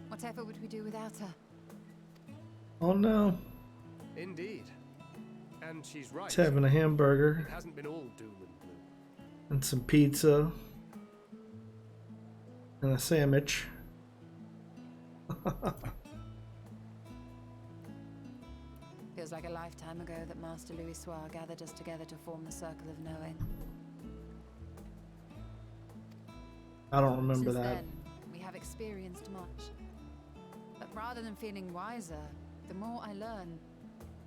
Whatever would we do without her? Oh no. Indeed. And she's right. It's having a hamburger. It hasn't been all doom and gloom. And some pizza. And a sandwich. Feels like a lifetime ago that Master Louis Soir gathered us together to form the Circle of Knowing. I don't remember Since that. then, we have experienced much. But rather than feeling wiser, the more I learn,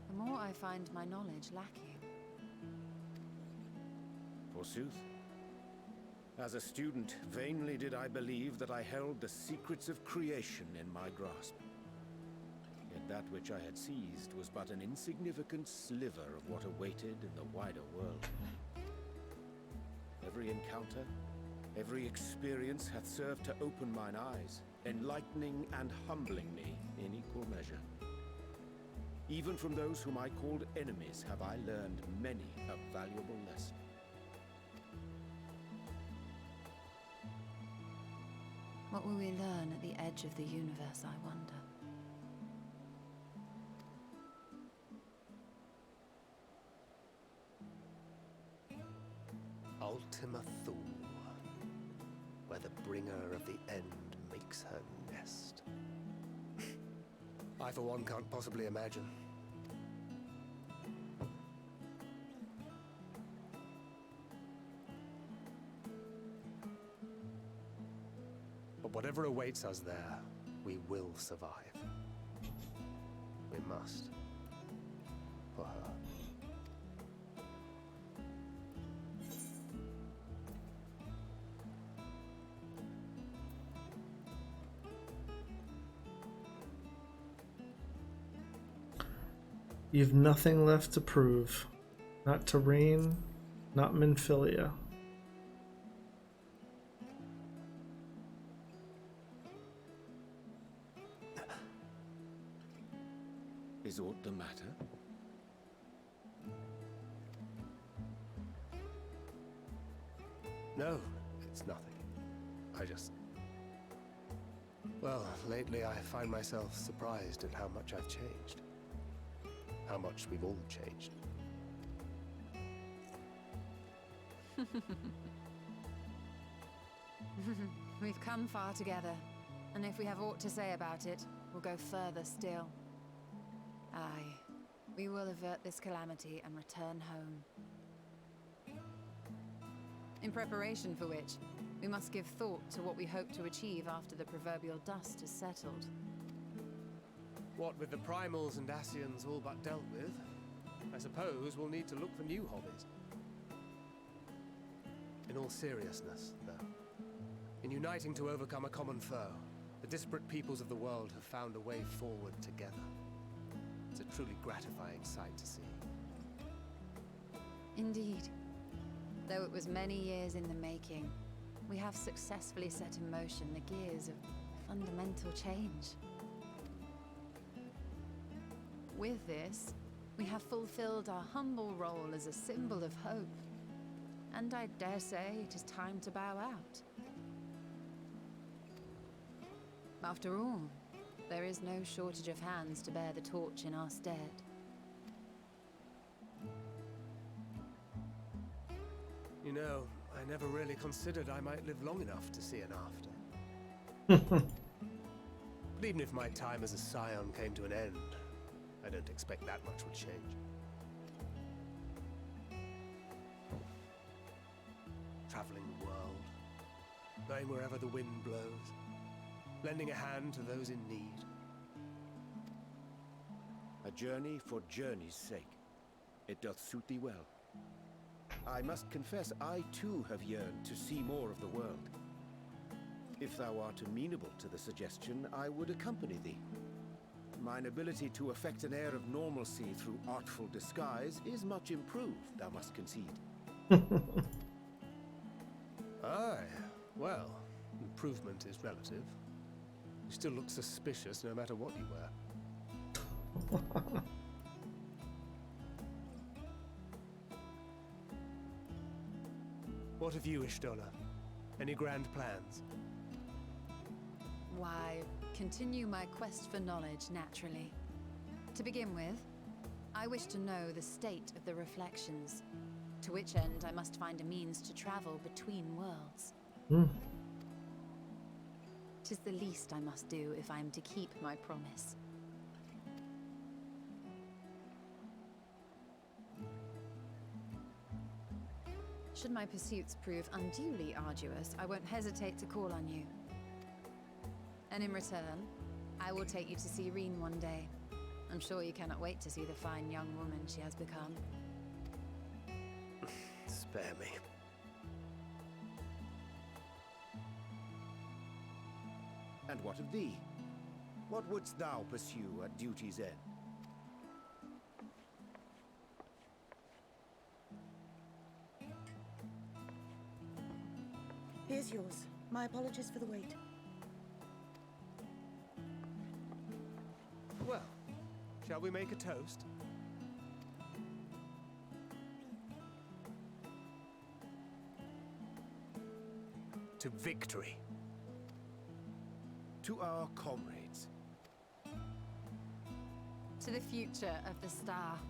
the more I find my knowledge lacking. Forsooth. As a student, vainly did I believe that I held the secrets of creation in my grasp. Yet that which I had seized was but an insignificant sliver of what awaited in the wider world. Every encounter, every experience hath served to open mine eyes, enlightening and humbling me in equal measure. Even from those whom I called enemies have I learned many a valuable lesson. What will we learn at the edge of the universe, I wonder? Ultima Thule, where the bringer of the end makes her nest. I, for one, can't possibly imagine. But whatever awaits us there, We will survive. We must. For her. You've nothing left to prove. Not Terrain, not Minfilia. Is aught the matter? No, it's nothing. I just... Well, lately I find myself surprised at how much I've changed. How much we've all changed. We've come far together, and if we have aught to say about it, we'll go further still. Aye, we will avert this calamity and return home. In preparation for which, we must give thought to what we hope to achieve after the proverbial dust is settled. What with the primals and Ascians all but dealt with, I suppose we'll need to look for new hobbies. In all seriousness, though, in uniting to overcome a common foe, the disparate peoples of the world have found a way forward together. It's a truly gratifying sight to see. Indeed. Though it was many years in the making, we have successfully set in motion the gears of fundamental change. With this, we have fulfilled our humble role as a symbol of hope. And I dare say it is time to bow out. After all, there is no shortage of hands to bear the torch in our stead. You know, I never really considered I might live long enough to see an after. But even if my time as a scion came to an end, I don't expect that much would change. Traveling the world, going wherever the wind blows, lending a hand to those in need. A journey for journey's sake. It doth suit thee well. I must confess, I too have yearned to see more of the world. If thou art amenable to the suggestion, I would accompany thee. Mine ability to affect an air of normalcy through artful disguise is much improved, thou must concede. Aye, well, improvement is relative. You still look suspicious no matter what you wear. What of you, Hydaelyn? Any grand plans? Why, continue my quest for knowledge, naturally. To begin with, I wish to know the state of the reflections, to which end I must find a means to travel between worlds. 'Tis the least I must do if I am to keep my promise. Should my pursuits prove unduly arduous, I won't hesitate to call on you. And in return, I will take you to see Reen one day. I'm sure you cannot wait to see the fine young woman she has become. Spare me. And what of thee? What wouldst thou pursue at duty's end? Here's yours. My apologies for the wait. Well, shall we make a toast? To victory. To our comrades. To the future of the star.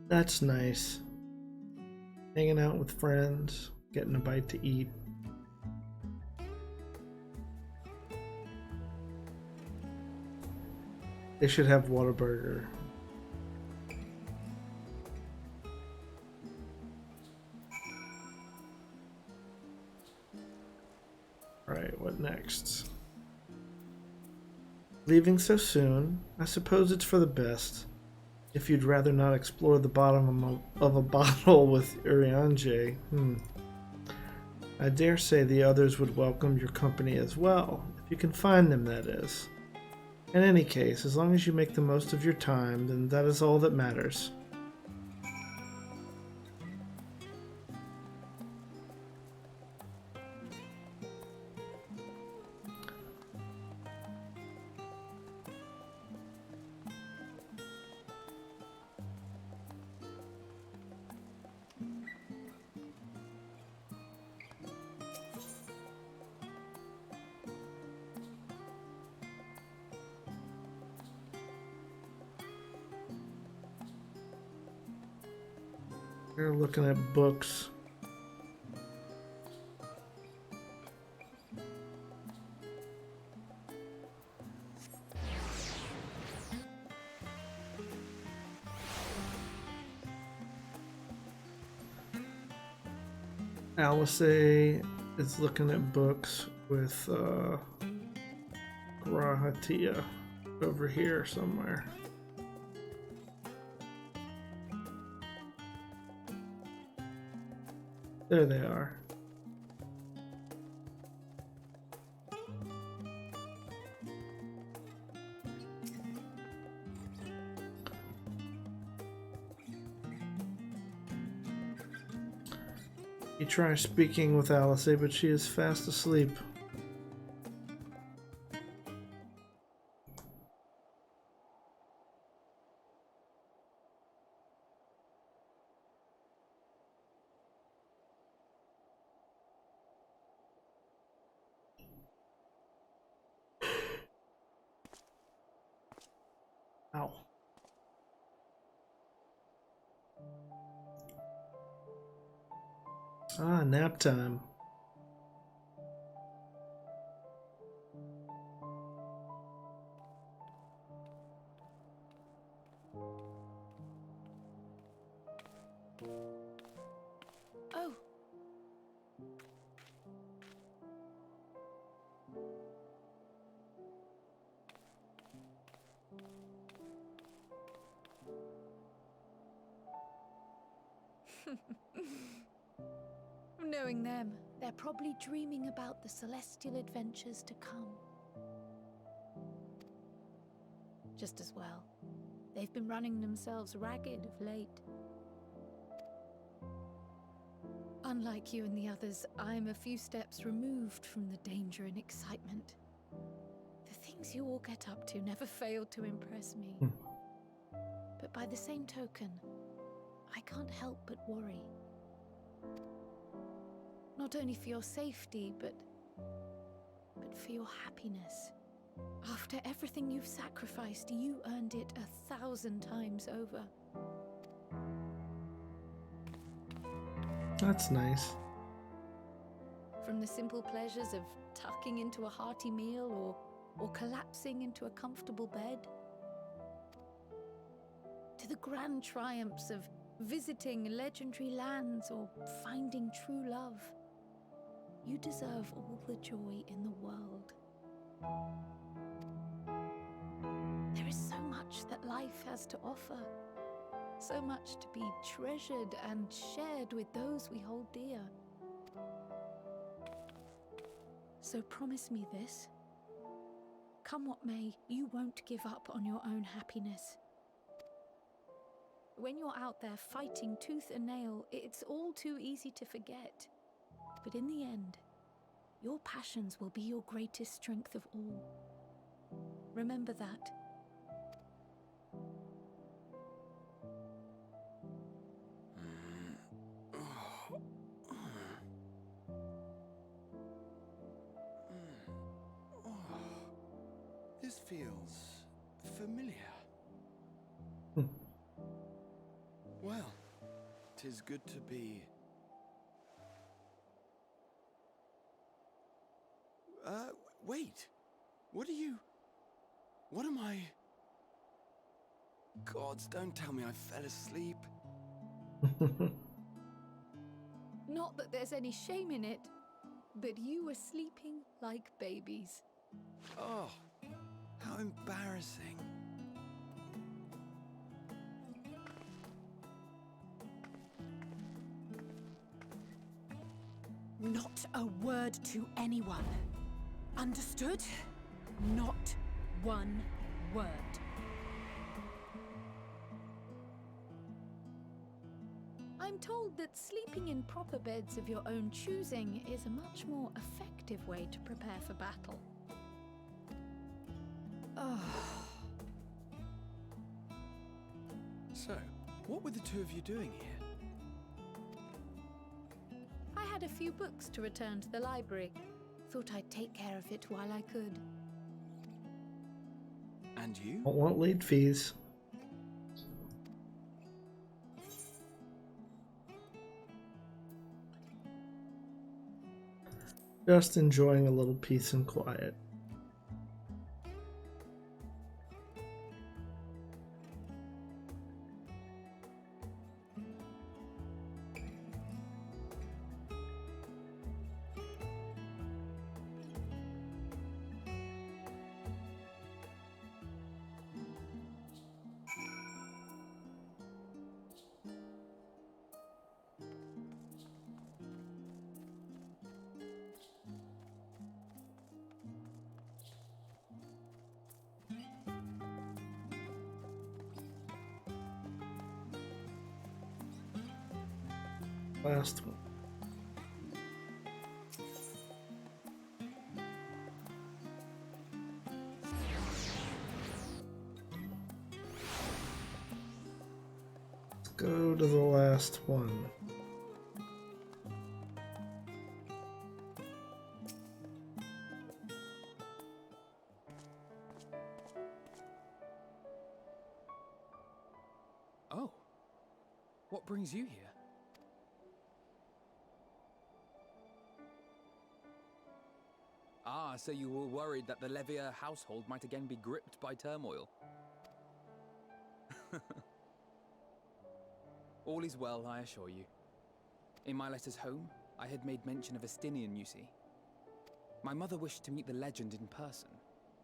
That's nice. Hanging out with friends, getting a bite to eat. They should have Whataburger. Alright, what next? Leaving so soon? I suppose it's for the best. If you'd rather not explore the bottom of a bottle with Urianger, I dare say the others would welcome your company as well, if you can find them, that is. In any case, as long as you make the most of your time, then that is all that matters. We're looking at books. Alice is looking at books with Grahatia over here somewhere. There they are. You try speaking with Alice, but she is fast asleep. Ow. Ah, nap time. Oh. Knowing them, they're probably dreaming about the celestial adventures to come. Just as well. They've been running themselves ragged of late. Unlike you and the others, I'm a few steps removed from the danger and excitement. The things you all get up to never fail to impress me. But by the same token, I can't help but worry. Not only for your safety, but for your happiness. After everything you've sacrificed, you earned it 1,000 times over. That's nice. From the simple pleasures of tucking into a hearty meal or collapsing into a comfortable bed, to the grand triumphs of visiting legendary lands or finding true love. You deserve all the joy in the world. There is so much that life has to offer. So much to be treasured and shared with those we hold dear. So promise me this. Come what may, you won't give up on your own happiness. When you're out there fighting tooth and nail, it's all too easy to forget. But in the end, your passions will be your greatest strength of all. Remember that. This feels familiar. Well, 'tis good to be... wait. What are you... What am I... Gods, don't tell me I fell asleep. Not that there's any shame in it, but you were sleeping like babies. Oh, how embarrassing. Not a word to anyone. Understood? Not one word. I'm told that sleeping in proper beds of your own choosing is a much more effective way to prepare for battle. So, what were the two of you doing here? I had a few books to return to the library. Thought I'd take care of it while I could. And you? Won't late fees. Just enjoying a little peace and quiet. Last one. Let's go to the last one. Oh. What brings you here? Ah, so you were worried that the Levier household might again be gripped by turmoil. All is well, I assure you. In my letters home, I had made mention of Estinian, you see. My mother wished to meet the legend in person,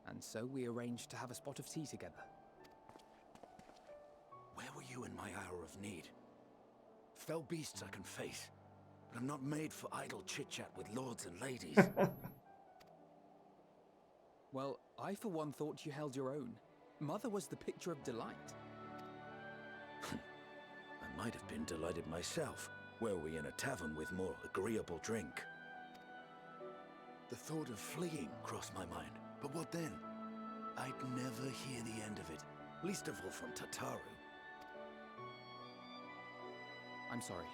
and so we arranged to have a spot of tea together. Where were you in my hour of need? Fell beasts I can face, but I'm not made for idle chit-chat with lords and ladies. Well, I for one thought you held your own. Mother was the picture of delight. I might have been delighted myself, were we in a tavern with more agreeable drink. The thought of fleeing crossed my mind, but what then? I'd never hear the end of it, least of all from Tataru. I'm sorry.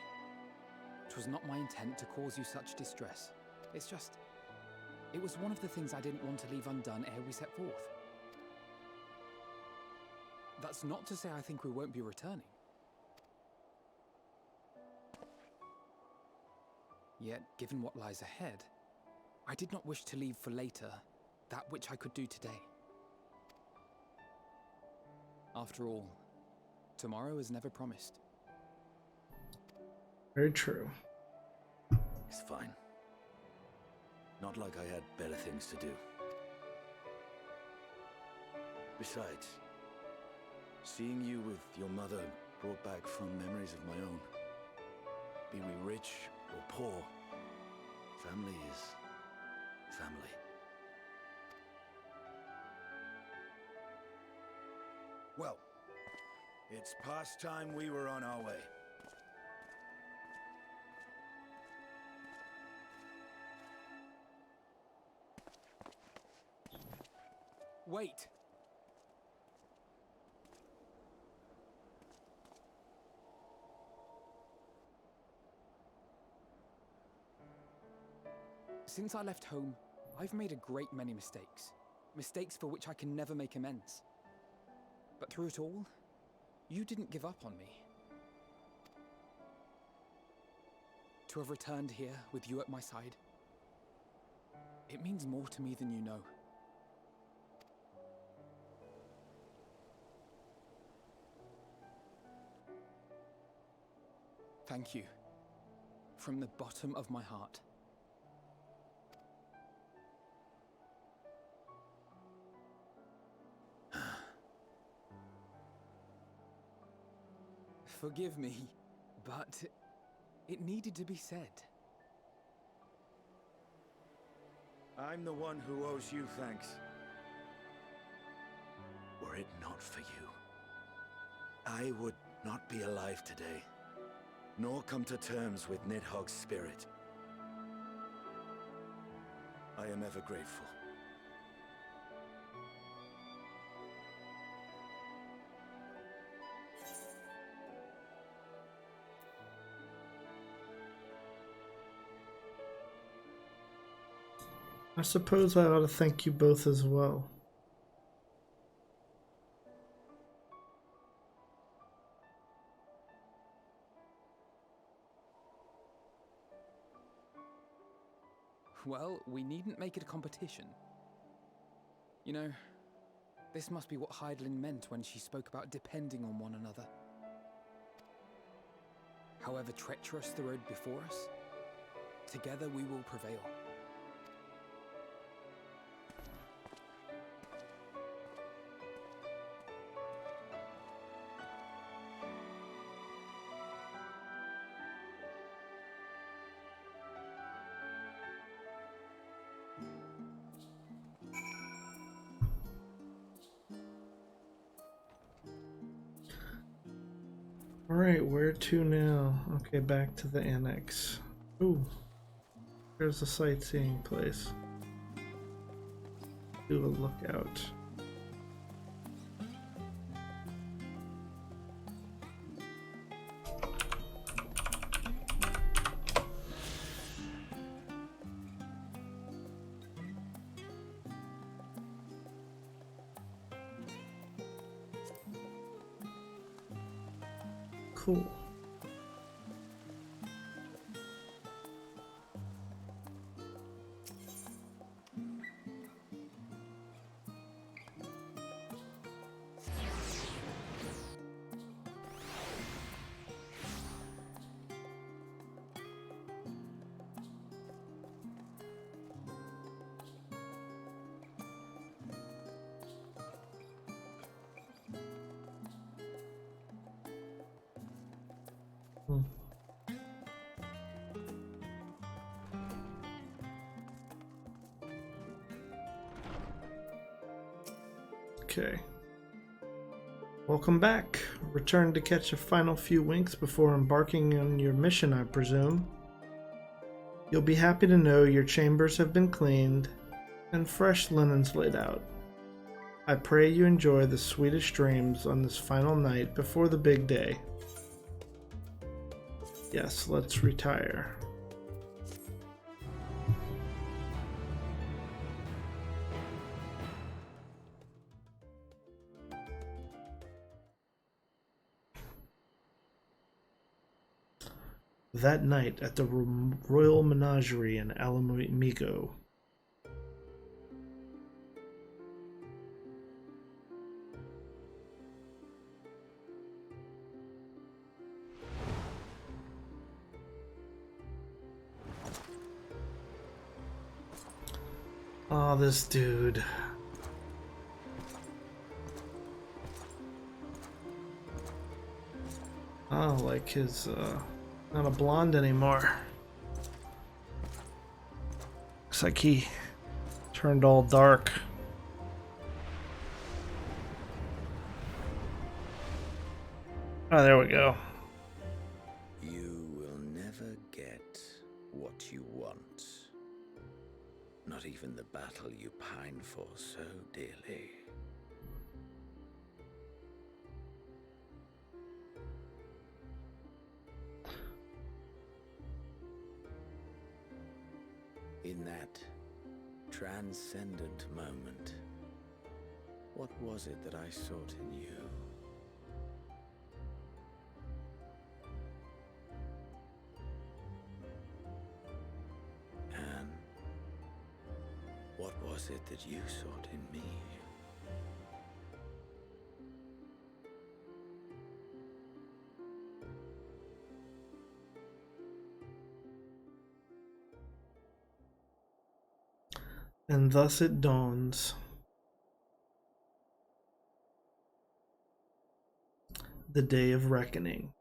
'Twas not my intent to cause you such distress. It's just... it was one of the things I didn't want to leave undone ere we set forth. That's not to say I think we won't be returning. Yet, given what lies ahead, I did not wish to leave for later that which I could do today. After all, tomorrow is never promised. Very true. It's fine. Not like I had better things to do. Besides, seeing you with your mother brought back fond memories of my own. Be we rich or poor, family is family. Well, it's past time we were on our way. Wait! Since I left home, I've made a great many mistakes. Mistakes for which I can never make amends. But through it all, you didn't give up on me. to have returned here with you at my side. It means more to me than you know. Thank you. From the bottom of my heart. Forgive me, but it needed to be said. I'm the one who owes you thanks. Were it not for you, I would not be alive today, nor come to terms with Nidhogg's spirit. I am ever grateful. I suppose I ought to thank you both as well. Well, we needn't make it a competition. You know, this must be what Hydaelyn meant when she spoke about depending on one another. However treacherous the road before us, together we will prevail. Alright, where to now? Okay, back to the annex. Ooh, there's a sightseeing place. Do a lookout. Cool. Okay. Welcome back. Return to catch a final few winks before embarking on your mission, I presume. You'll be happy to know your chambers have been cleaned and fresh linens laid out. I pray you enjoy the sweetest dreams on this final night before the big day. Yes, let's retire. That night at the Royal Menagerie in Alamigo. Oh, this dude. Oh, like his, not a blonde anymore. Looks like he turned all dark. Oh, there we go. You will never get what you want. Not even the battle you pine for so dearly. In that transcendent moment, what was it that I sought in you? was it that you sought in me? And thus it dawns. The day of reckoning.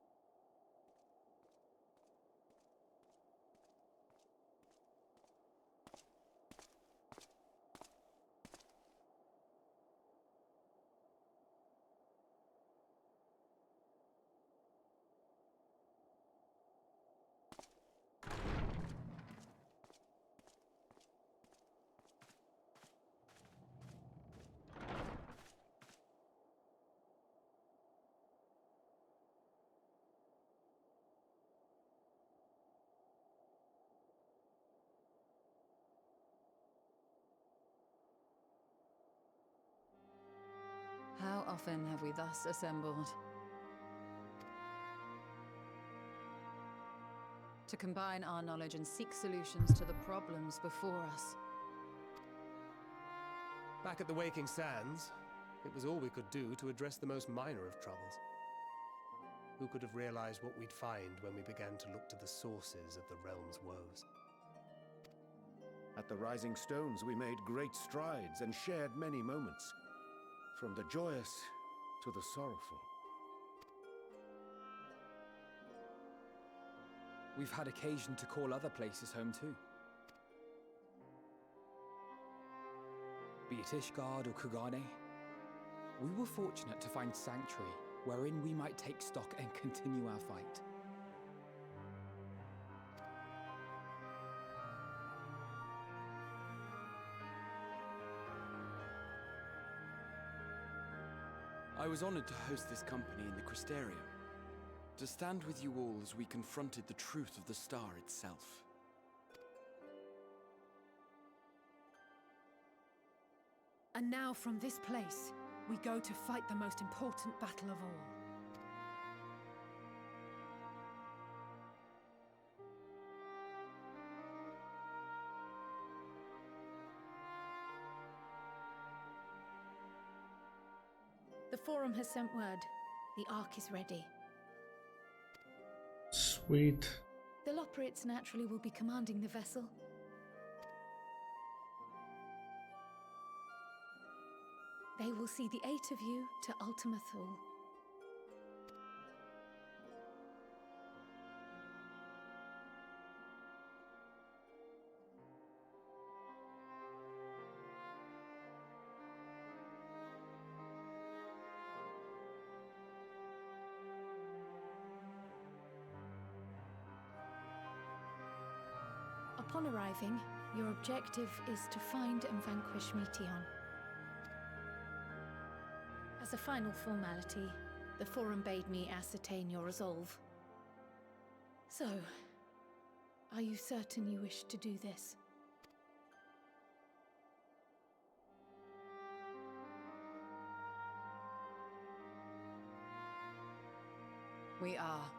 How often have we thus assembled? To combine our knowledge and seek solutions to the problems before us. Back at the Waking Sands, it was all we could do to address the most minor of troubles. Who could have realized what we'd find when we began to look to the sources of the realm's woes? At the Rising Stones, we made great strides and shared many moments, from the joyous to the sorrowful. We've had occasion to call other places home too. Be it Ishgard or Kugane, we were fortunate to find sanctuary wherein we might take stock and continue our fight. I was honored to host this company in the Crystarium, to stand with you all as we confronted the truth of the star itself. And now from this place, we go to fight the most important battle of all. The Forum has sent word. The Ark is ready. Sweet. The Loporrits naturally will be commanding the vessel. They will see the 8 of you to Ultima Thule. Upon arriving, your objective is to find and vanquish Meteon. As a final formality, the Forum bade me ascertain your resolve. So, are you certain you wish to do this? We are.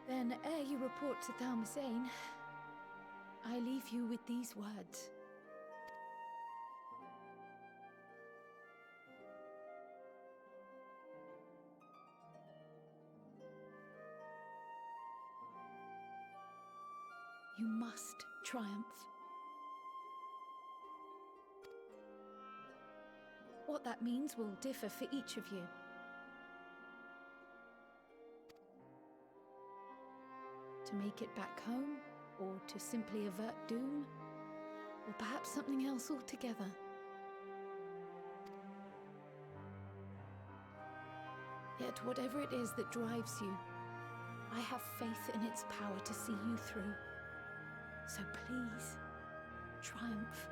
Then, ere you report to Thalmasane, I leave you with these words. You must triumph. What that means will differ for each of you. To make it back home, or to simply avert doom, or perhaps something else altogether. Yet whatever it is that drives you, I have faith in its power to see you through. So please, triumph.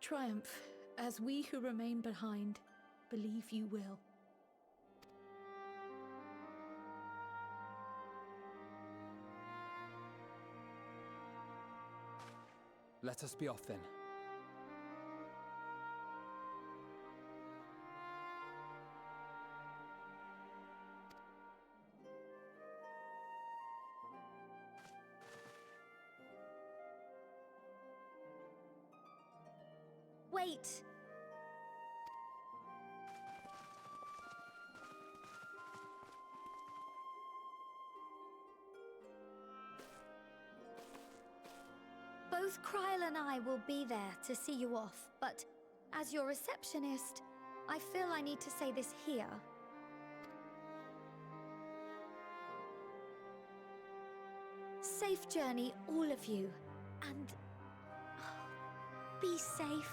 Triumph, as we who remain behind believe you will. Let us be off then. late. Both Kryl and I will be there to see you off, but as your receptionist, I feel I need to say this here. Safe journey, all of you, and be safe.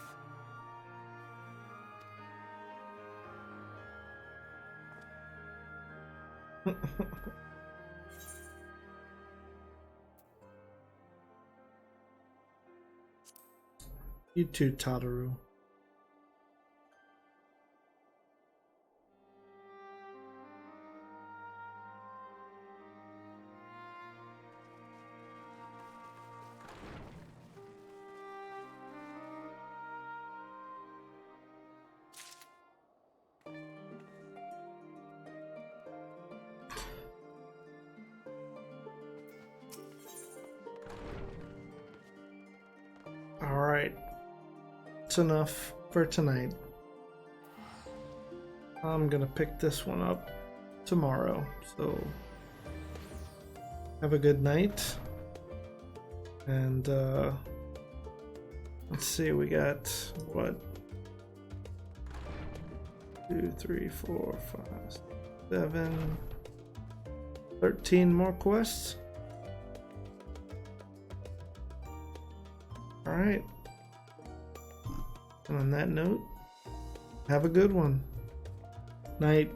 You too, Tataru. All right. That's enough for tonight. I'm gonna pick this one up tomorrow, so have a good night. And let's see, we got what? 2, 3, 4, 5, 7, 13 more quests. All right. And on that note, have a good one. Night.